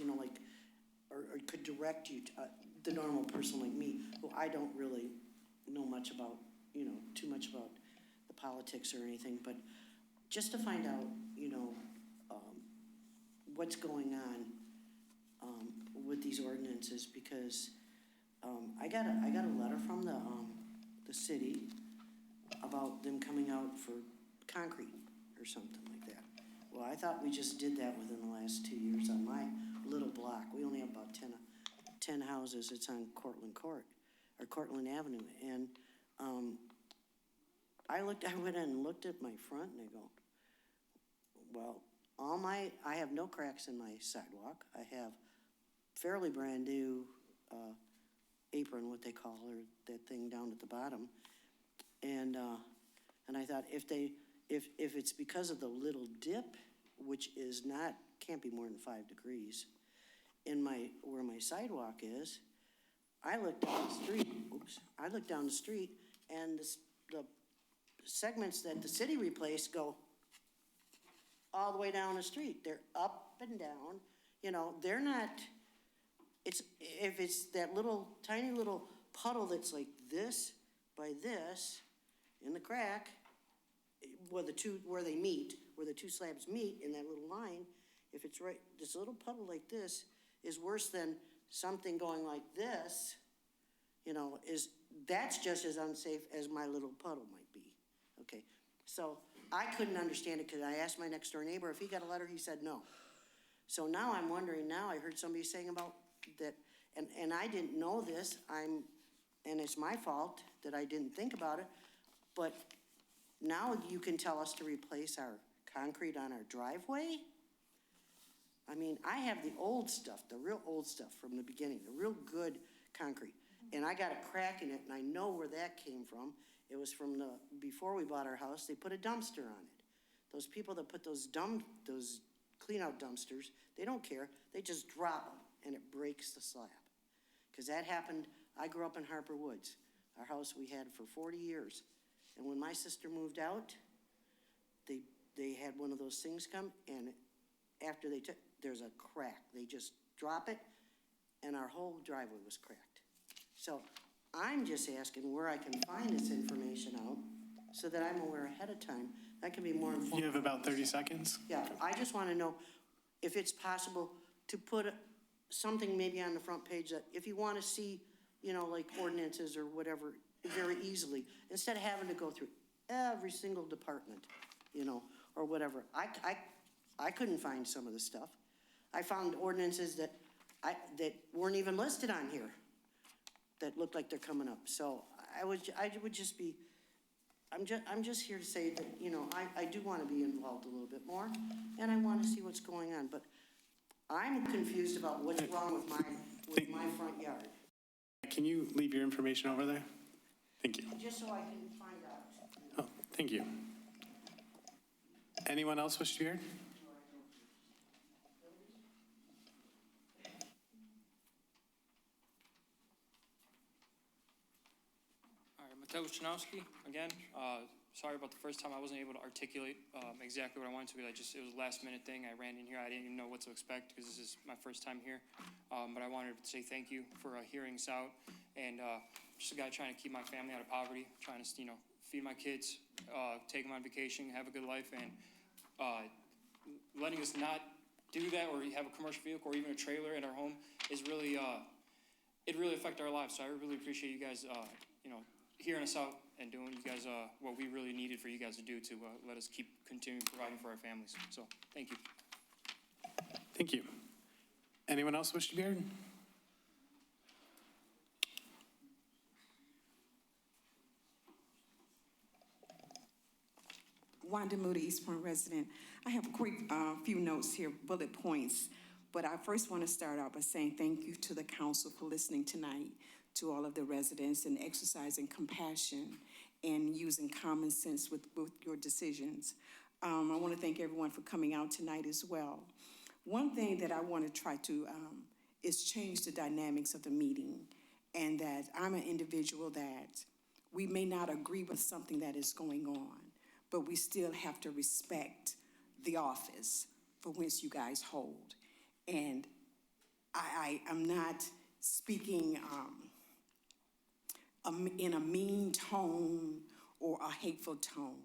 or could direct you to the normal person like me, who I don't really know much about, too much about the politics or anything, but just to find out, what's going on with these ordinances, because I got a letter from the city about them coming out for concrete or something like that. Well, I thought we just did that within the last 2 years on my little block. We only have about 10 houses, it's on Cortland Court, or Cortland Avenue, and, I went in and looked at my front and I go, well, I have no cracks in my sidewalk. I have fairly brand new, apron, what they call her, that thing down at the bottom. And I thought if it's because of the little dip, which is not, can't be more than 5 degrees, where my sidewalk is, I looked down the street, and the segments that the city replaced go all the way down the street. They're up and down, they're not, if it's that little, tiny little puddle that's like this by this in the crack, where the two slabs meet in that little line, if it's right, this little puddle like this is worse than something going like this, that's just as unsafe as my little puddle might be, okay? So I couldn't understand it because I asked my next door neighbor if he got a letter, he said no. So now I'm wondering, I heard somebody saying about that, and I didn't know this, and it's my fault that I didn't think about it, but now you can tell us to replace our concrete on our driveway? I mean, I have the old stuff, the real old stuff from the beginning, the real good concrete. And I got a crack in it, and I know where that came from. It was from before we bought our house, they put a dumpster on it. Those people that put those clean-out dumpsters, they don't care. They just drop them, and it breaks the slab. Because that happened, I grew up in Harper Woods. Our house we had for 40 years. And when my sister moved out, they had one of those things come, and after they took, there's a crack. They just drop it, and our whole driveway was cracked. So I'm just asking where I can find this information out so that I'm aware ahead of time. That can be more informed. You have about 30 seconds. Yeah, I just want to know if it's possible to put something maybe on the front page that if you want to see, like ordinances or whatever, very easily, instead of having to go through every single department, or whatever. I couldn't find some of the stuff. I found ordinances that weren't even listed on here that look like they're coming up. So I would just be, I'm just here to say that, I do want to be involved a little bit more, and I want to see what's going on, but I'm confused about what's wrong with my front yard. Can you leave your information over there? Thank you. Just so I can find out. Oh, thank you. Anyone else wish to be heard? All right, Mateo Chanowski, again. Sorry about the first time I wasn't able to articulate exactly what I wanted to, because it was a last minute thing. I ran in here, I didn't even know what to expect because this is my first time here. But I wanted to say thank you for hearing us out, and just a guy trying to keep my family out of poverty, trying to, feed my kids, take them on vacation, have a good life, and letting us not do that or have a commercial vehicle or even a trailer in our home is really, it really affected our lives. So I really appreciate you guys, hearing us out and doing you guys what we really needed for you guys to do to let us keep continuing providing for our families. So thank you. Thank you. Anyone else wish to be heard? Wanda Moody, Eastpointe resident. I have a quick few notes here, bullet points, but I first want to start out by saying thank you to the council for listening tonight, to all of the residents, and exercising compassion and using common sense with your decisions. I want to thank everyone for coming out tonight as well. One thing that I want to try to is change the dynamics of the meeting, and that I'm an individual that we may not agree with something that is going on, but we still have to respect the office for which you guys hold. And I'm not speaking in a mean tone or a hateful tone,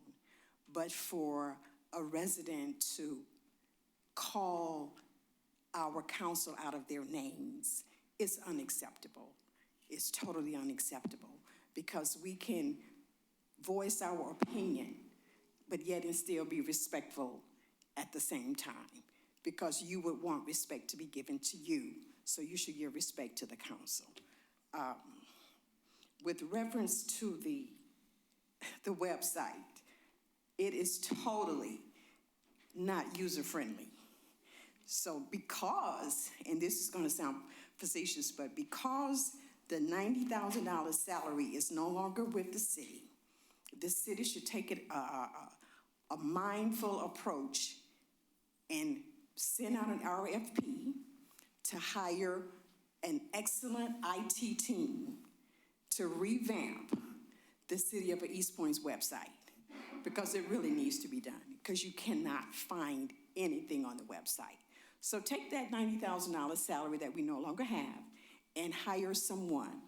but for a resident to call our council out of their names is unacceptable. It's totally unacceptable, because we can voice our opinion, but yet and still be respectful at the same time, because you would want respect to be given to you. so you should give respect to the council. With reference to the website, it is totally not user-friendly. So because, and this is gonna sound facetious, but because the $90,000 salary is no longer with the city should take it a mindful approach and send out an RFP to hire an excellent IT team to revamp the City of Eastpointe's website, because it really needs to be done, because you cannot find anything on the website. So take that $90,000 salary that we no longer have and hire someone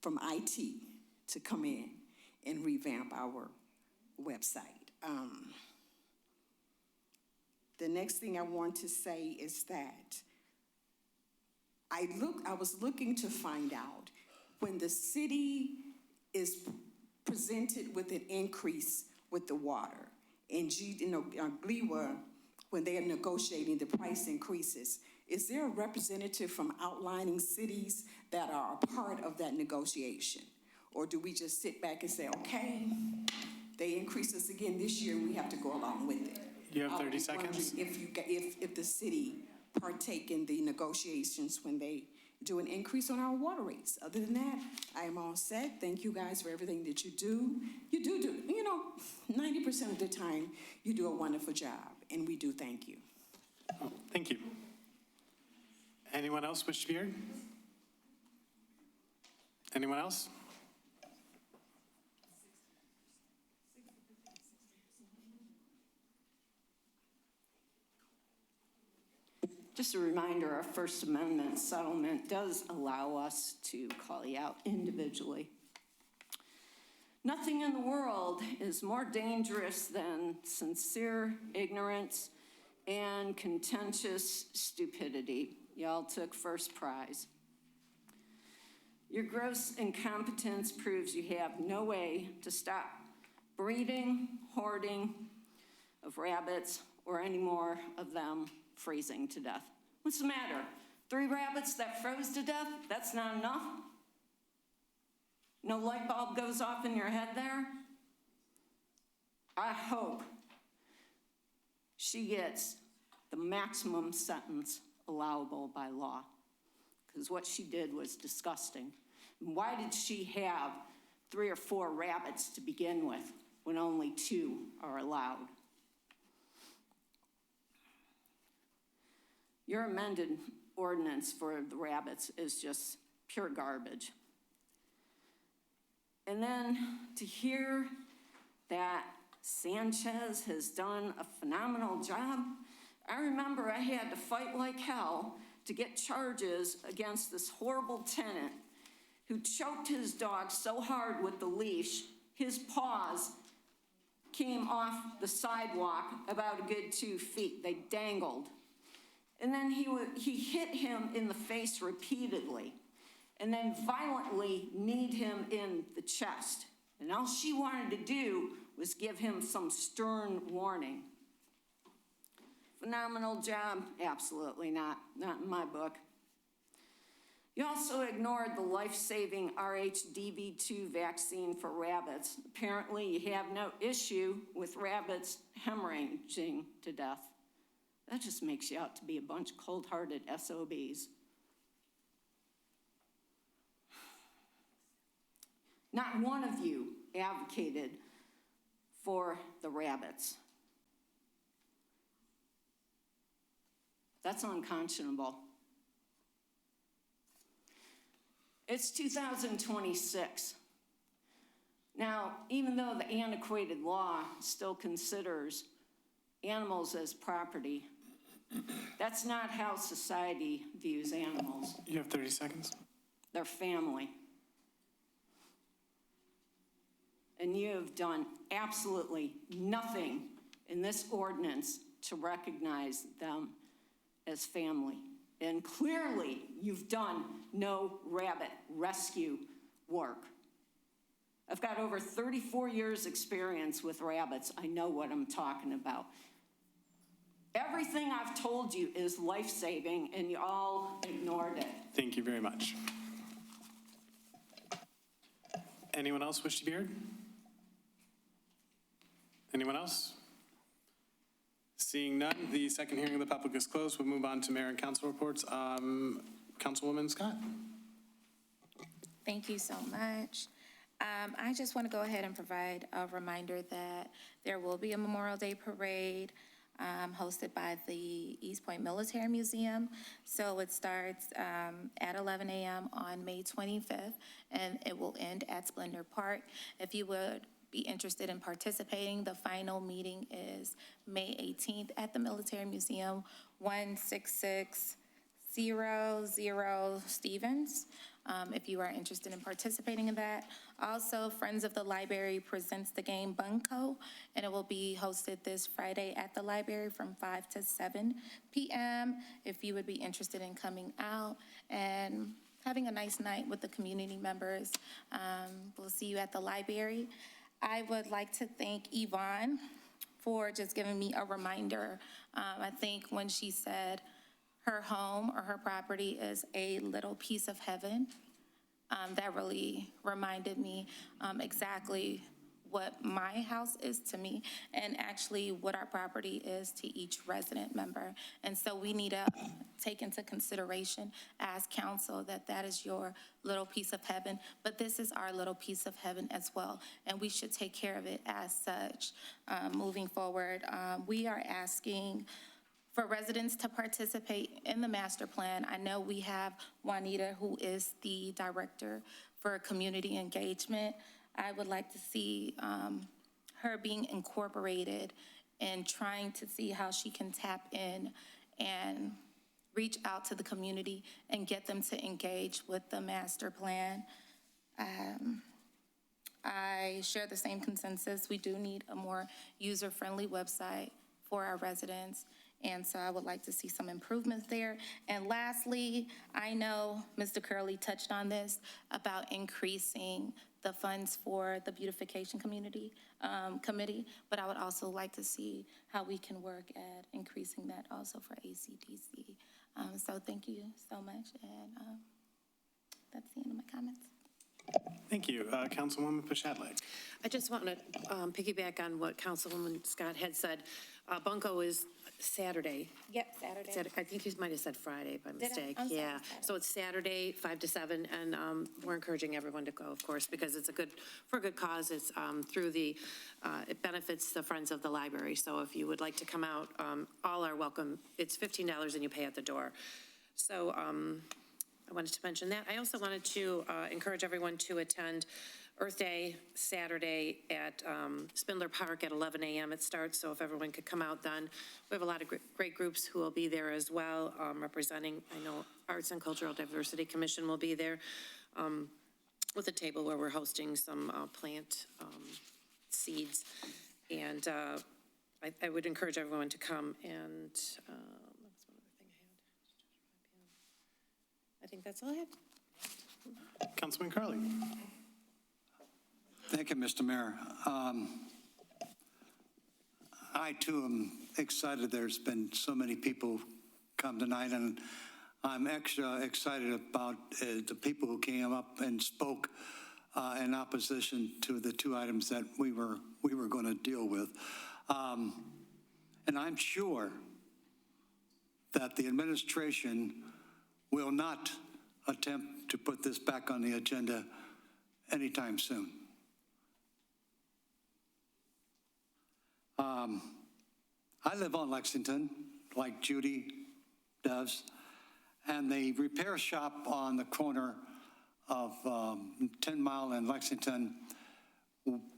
from IT to come in and revamp our website. The next thing I want to say is that I was looking to find out when the city is presented with an increase with the water, and GLEWA, when they are negotiating the price increases, is there a representative from outlining cities that are a part of that negotiation? Or do we just sit back and say, okay, they increase us again this year, we have to go along with it? You have 30 seconds. If the city partake in the negotiations when they do an increase on our water rates. Other than that, I am all set. Thank you guys for everything that you do. You do, 90% of the time, you do a wonderful job, and we do thank you. Oh, thank you. Anyone else wish to be heard? Anyone else? Just a reminder, our First Amendment settlement does allow us to call you out individually. Nothing in the world is more dangerous than sincere ignorance and contentious stupidity. Y'all took first prize. Your gross incompetence proves you have no way to stop breeding, hoarding of rabbits, or any more of them freezing to death. What's the matter? 3 rabbits that froze to death? That's not enough? No light bulb goes off in your head there? I hope she gets the maximum sentence allowable by law, because what she did was disgusting. And why did she have 3 or 4 rabbits to begin with when only 2 are allowed? Your amended ordinance for the rabbits is just pure garbage. And then to hear that Sanchez has done a phenomenal job, I remember I had to fight like hell to get charges against this horrible tenant who choked his dog so hard with the leash, his paws came off the sidewalk about a good 2 feet. They dangled. And then he hit him in the face repeatedly, and then violently kneed him in the chest. And all she wanted to do was give him some stern warning. Phenomenal job? Absolutely not. Not in my book. You also ignored the life-saving RHDV2 vaccine for rabbits. Apparently, you have no issue with rabbits hemorrhaging to death. That just makes you out to be a bunch of cold-hearted SOBs. Not one of you advocated for the rabbits. That's unconscionable. It's 2026. Now, even though the antiquated law still considers animals as property, that's not how society views animals. You have 30 seconds. They're family. And you have done absolutely nothing in this ordinance to recognize them as family. And clearly, you've done no rabbit rescue work. I've got over 34 years experience with rabbits. I know what I'm talking about. Everything I've told you is life-saving, and you all ignored it. Thank you very much. Anyone else wish to be heard? Anyone else? Seeing none, the second hearing of the public is closed. We'll move on to mayor and council reports. Councilwoman Scott. Thank you so much. I just want to go ahead and provide a reminder that there will be a Memorial Day parade hosted by the Eastpointe Military Museum. So it starts at 11 a.m. on May 25th, and it will end at Splendor Park. If you would be interested in participating, the final meeting is May 18th at the Military Museum, 16600 Stevens. If you are interested in participating in that. Also, Friends of the Library presents the game Bunko, and it will be hosted this Friday at the library from 5 to 7 p.m. If you would be interested in coming out and having a nice night with the community members, we'll see you at the library. I would like to thank Yvonne for just giving me a reminder. I think when she said her home or her property is a little piece of heaven, that really reminded me exactly what my house is to me and actually what our property is to each resident member. And so we need to take into consideration as council that that is your little piece of heaven, but this is our little piece of heaven as well. And we should take care of it as such. Moving forward, we are asking for residents to participate in the master plan. I know we have Juanita, who is the director for community engagement. I would like to see her being incorporated and trying to see how she can tap in and reach out to the community and get them to engage with the master plan. I share the same consensus. We do need a more user-friendly website for our residents. And so I would like to see some improvements there. And lastly, I know Mr. Curley touched on this about increasing the funds for the beautification committee, but I would also like to see how we can work at increasing that also for ACDC. So thank you so much, and that's the end of my comments. Thank you. Councilwoman Pashadlik. I just want to piggyback on what Councilwoman Scott had said. Bunko is Saturday. Yep, Saturday. I think you might have said Friday by Did I? mistake. I'm sorry, Yeah. Saturday. So it's Saturday, 5 to 7, and we're encouraging everyone to go, of course, because it's for a good cause. It's through it benefits the Friends of the Library. So if you would like to come out, all are welcome. It's $15 and you pay at the door. So I wanted to mention that. I also wanted to encourage everyone to attend Earth Day Saturday at Spindler Park at 11 a.m. it starts, so if everyone could come out then. We have a lot of great groups who will be there as well, representing, I know Arts and Cultural Diversity Commission will be there with a table where we're hosting some plant seeds. And I would encourage everyone to come, and that's one other thing I had. I think that's all I had. Councilman Curley. Thank you, Mr. Mayor. I, too, am excited there's been so many people come tonight, and I'm extra excited about the people who came up and spoke in opposition to the two items that we were going to deal with. And I'm sure that the administration will not attempt to put this back on the agenda anytime soon. I live on Lexington, like Judy does, and the repair shop on the corner of 10 Mile and Lexington,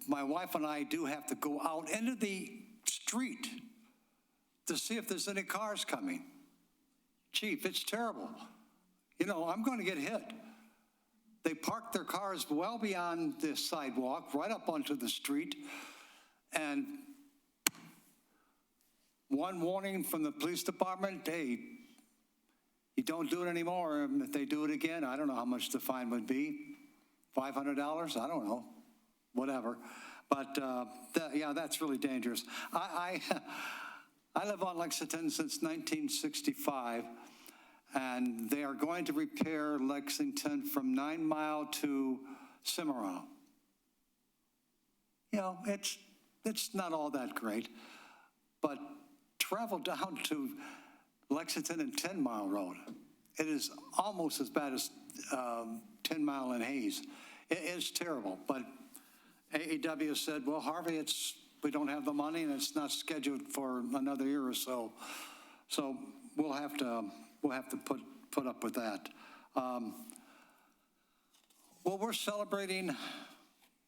my wife and I do have to go out into the street to see if there's any cars coming. Chief, it's terrible. You know, I'm going to get hit. They park their cars well beyond the sidewalk, right up onto the street, and one warning from the police department, hey, you don't do it anymore. If they do it again, I don't know how much the fine would be. $500? I don't know. Whatever. But yeah, that's really dangerous. I live on Lexington since 1965, and they are going to repair Lexington from 9 Mile to Cimarron. You know, it's not all that great, but travel down to Lexington and 10 Mile Road, it is almost as bad as 10 Mile and Hayes. It is terrible, but AEW said, well, Harvey, we don't have the money and it's not scheduled for another year or so. So we'll have to put up with that. Well, we're celebrating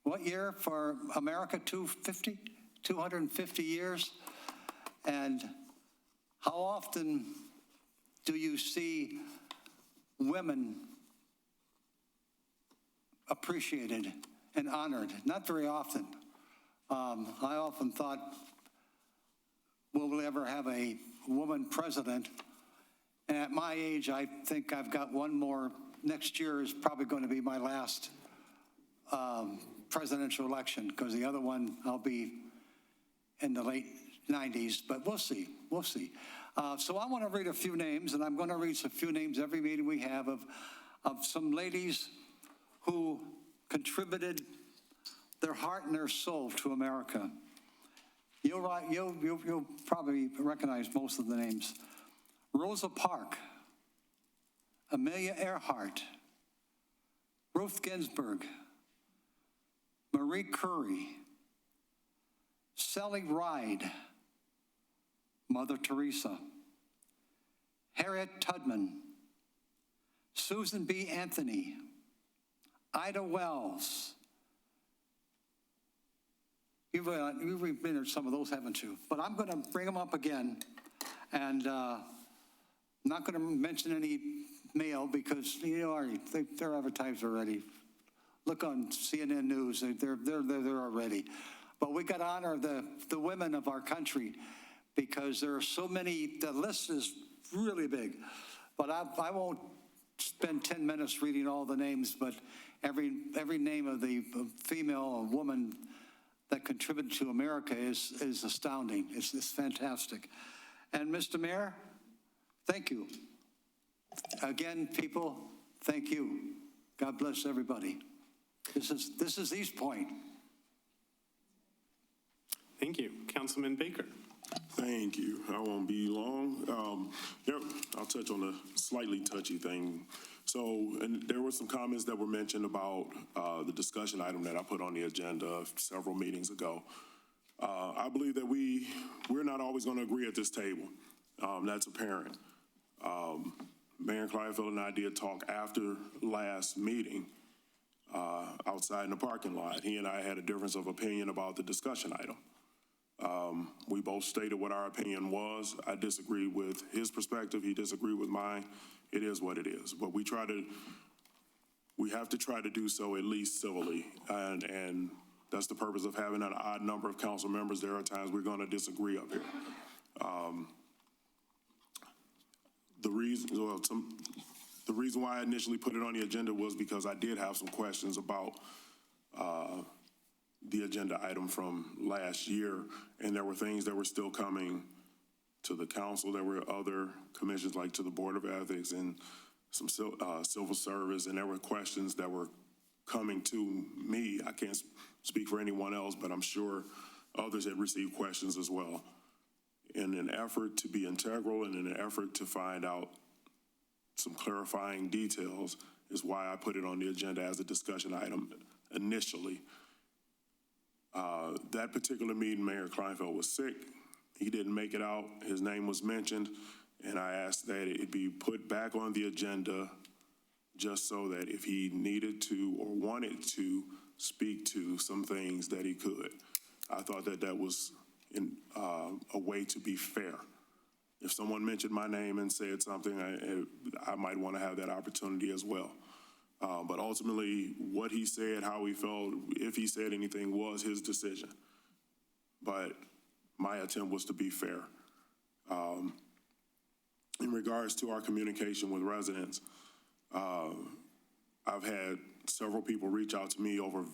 what year for America? 250 years. And how often do you see women appreciated and honored? Not very often. I often thought, will we ever have a woman president? And at my age, I think I've got one more. Next year is probably going to be my last presidential election, because the other one I'll be in the late 90s, but we'll see. So I want to read a few names, and I'm going to read a few names every meeting we have of some ladies who contributed their heart and their soul to America. You'll probably recognize most of the names. Rosa Parks, Amelia Earhart, Ruth Ginsburg, Marie Curie, Sally Ride, Mother Teresa, Harriet Tubman, Susan B. Anthony, Ida Wells. You've been to some of those, haven't you? But I'm going to bring them up again, and not going to mention any male because they're advertised already. Look on CNN News; they're already. But we got to honor the women of our country because there are so many. The list is really big, but I won't spend 10 minutes reading all the names. But every name of the female or woman that contributed to America is astounding. It's fantastic. And Mr. Mayor, thank you. Again, people, thank you. God bless everybody. This is Eastpointe. Thank you. Councilman Baker. Thank you. I won't be long. I'll touch on a slightly touchy thing. So, and there were some comments that were mentioned about the discussion item that I put on the agenda several meetings ago. I believe that we're not always going to agree at this table. That's apparent. Mayor Kleinfeld and I did talk after last meeting outside in the parking lot. He and I had a difference of opinion about the discussion item. We both stated what our opinion was. I disagreed with his perspective. He disagreed with mine. It is what it is. But we have to try to do so at least civilly. And that's the purpose of having an odd number of council members. There are times we're going to disagree up here. The reason why I initially put it on the agenda was because I did have some questions about the agenda item from last year, and there were things that were still coming to the council. There were other commissions, like to the Board of Ethics and some civil service, and there were questions that were coming to me. I can't speak for anyone else, but I'm sure others had received questions as well. In an effort to be integral and in an effort to find out some clarifying details is why I put it on the agenda as a discussion item initially. That particular meeting, Mayor Kleinfeld was sick. He didn't make it out. His name was mentioned, and I asked that it be put back on the agenda just so that if he needed to or wanted to speak to some things that he could. I thought that was a way to be fair. If someone mentioned my name and said something, I might want to have that opportunity as well. But ultimately, what he said, how he felt, if he said anything, was his decision. But my attempt was to be fair. In regards to our communication with residents, I've had several people reach out to me over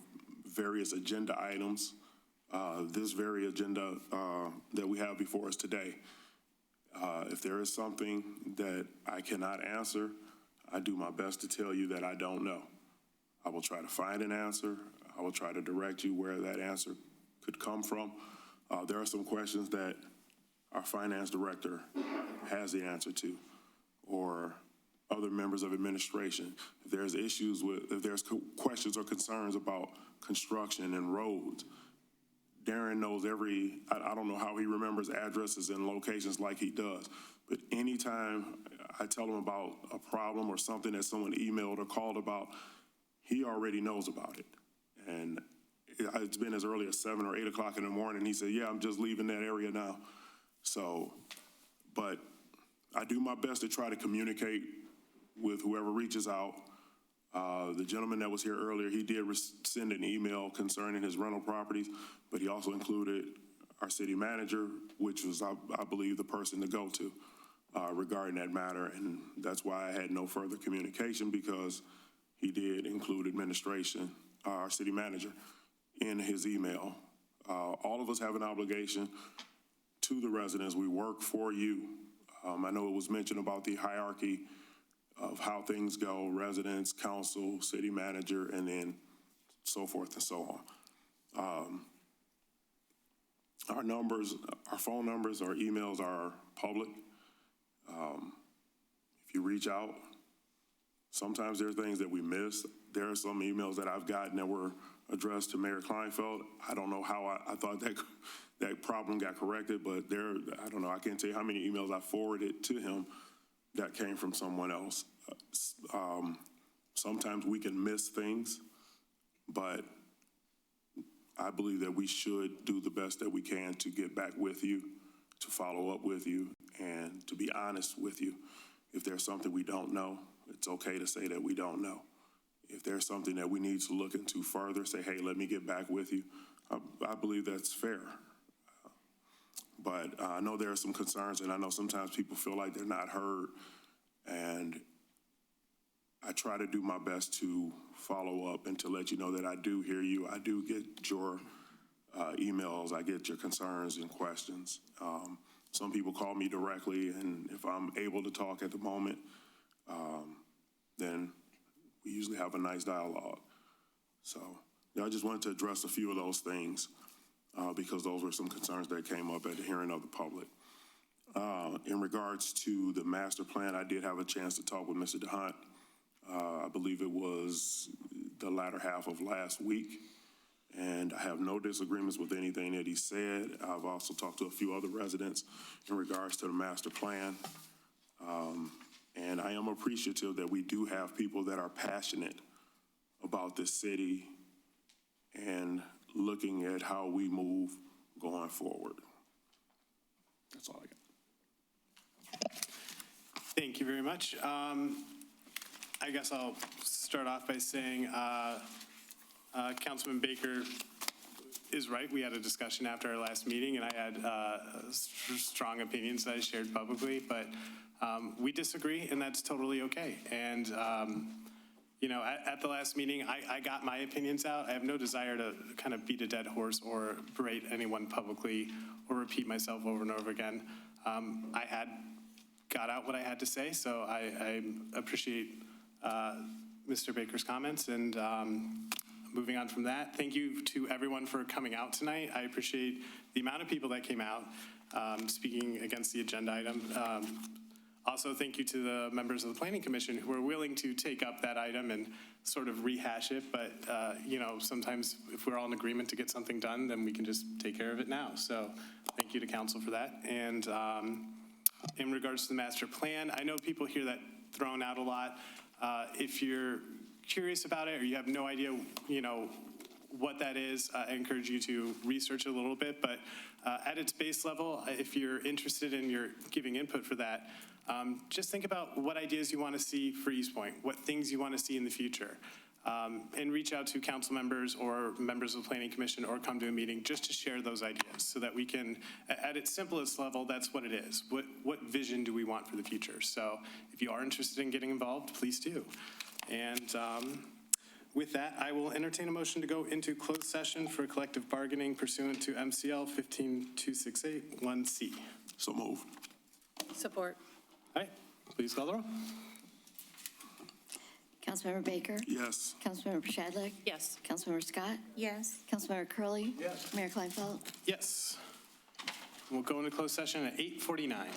various agenda items this very agenda that we have before us today. If there is something that I cannot answer, I do my best to tell you that I don't know. I will try to find an answer. I will try to direct you where that answer could come from. There are some questions that our finance director has the answer to, or other members of administration. If there's issues with, if there's questions or concerns about construction and roads, Darren knows I don't know how he remembers addresses and locations like he does, but anytime I tell him about a problem or something that someone emailed or called about, he already knows about it. And it's been as early as 7 or 8 o'clock in the morning. He said, yeah, I'm just leaving that area now. So, but I do my best to try to communicate with whoever reaches out. The gentleman that was here earlier, he did send an email concerning his rental properties, but he also included our city manager, which was, I believe, the person to go to regarding that matter. And that's why I had no further communication, because he did include administration, our city manager, in his email. All of us have an obligation to the residents. We work for you. I know it was mentioned about the hierarchy of how things go: residents, council, city manager, and then so forth and so on. Our numbers, our phone numbers, our emails are public. If you reach out, sometimes there are things that we miss. There are some emails that I've gotten that were addressed to Mayor Kleinfeld. I don't know how I thought that problem got corrected, but I don't know, I can't tell you how many emails I forwarded to him that came from someone else. Sometimes we can miss things, but I believe that we should do the best that we can to get back with you, to follow up with you, and to be honest with you. If there's something we don't know, it's okay to say that we don't know. If there's something that we need to look into further, say, hey, let me get back with you. I believe that's fair. But I know there are some concerns, and I know sometimes people feel like they're not heard. And I try to do my best to follow up and to let you know that I do hear you. I do get your emails. I get your concerns and questions. Some people call me directly, and if I'm able to talk at the moment, then we usually have a nice dialogue. So I just wanted to address a few of those things because those were some concerns that came up at the hearing of the public. In regards to the master plan, I did have a chance to talk with Mr. DeHunt. I believe it was the latter half of last week, and I have no disagreements with anything that he said. I've also talked to a few other residents in regards to the master plan. And I am appreciative that we do have people that are passionate about this city and looking at how we move going forward. That's all I got. Thank you very much. I guess I'll start off by saying Councilman Baker is right. We had a discussion after our last meeting, and I had strong opinions that I shared publicly, but we disagree, and that's totally okay. And, you know, at the last meeting, I got my opinions out. I have no desire to kind of beat a dead horse or berate anyone publicly or repeat myself over and over again. I had got out what I had to say, so I appreciate Mr. Baker's comments. And moving on from that, thank you to everyone for coming out tonight. I appreciate the amount of people that came out speaking against the agenda item. Also, thank you to the members of the Planning Commission who were willing to take up that item and sort of rehash it. But, you know, sometimes if we're all in agreement to get something done, then we can just take care of it now. So thank you to council for that. And in regards to the master plan, I know people hear that thrown out a lot. If you're curious about it or you have no idea, you know, what that is, I encourage you to research it a little bit. But at its base level, if you're interested in your giving input for that, just think about what ideas you want to see for Eastpointe, what things you want to see in the future, and reach out to council members or members of the Planning Commission or come to a meeting just to share those ideas so that we can, at its simplest level, that's what it is. What vision do we want for the future? So if you are interested in getting involved, please do. And With that, I will entertain a motion to go into closed session for collective bargaining pursuant to MCL 15268-1C. So move. Support. All right, please call the roll. Councilmember Baker? Yes. Councilmember Shadlick? Yes. Councilmember Scott? Yes. Councilmember Curley. Yes. Mayor Kleinfeld? Yes. We'll go into closed session at 8:49.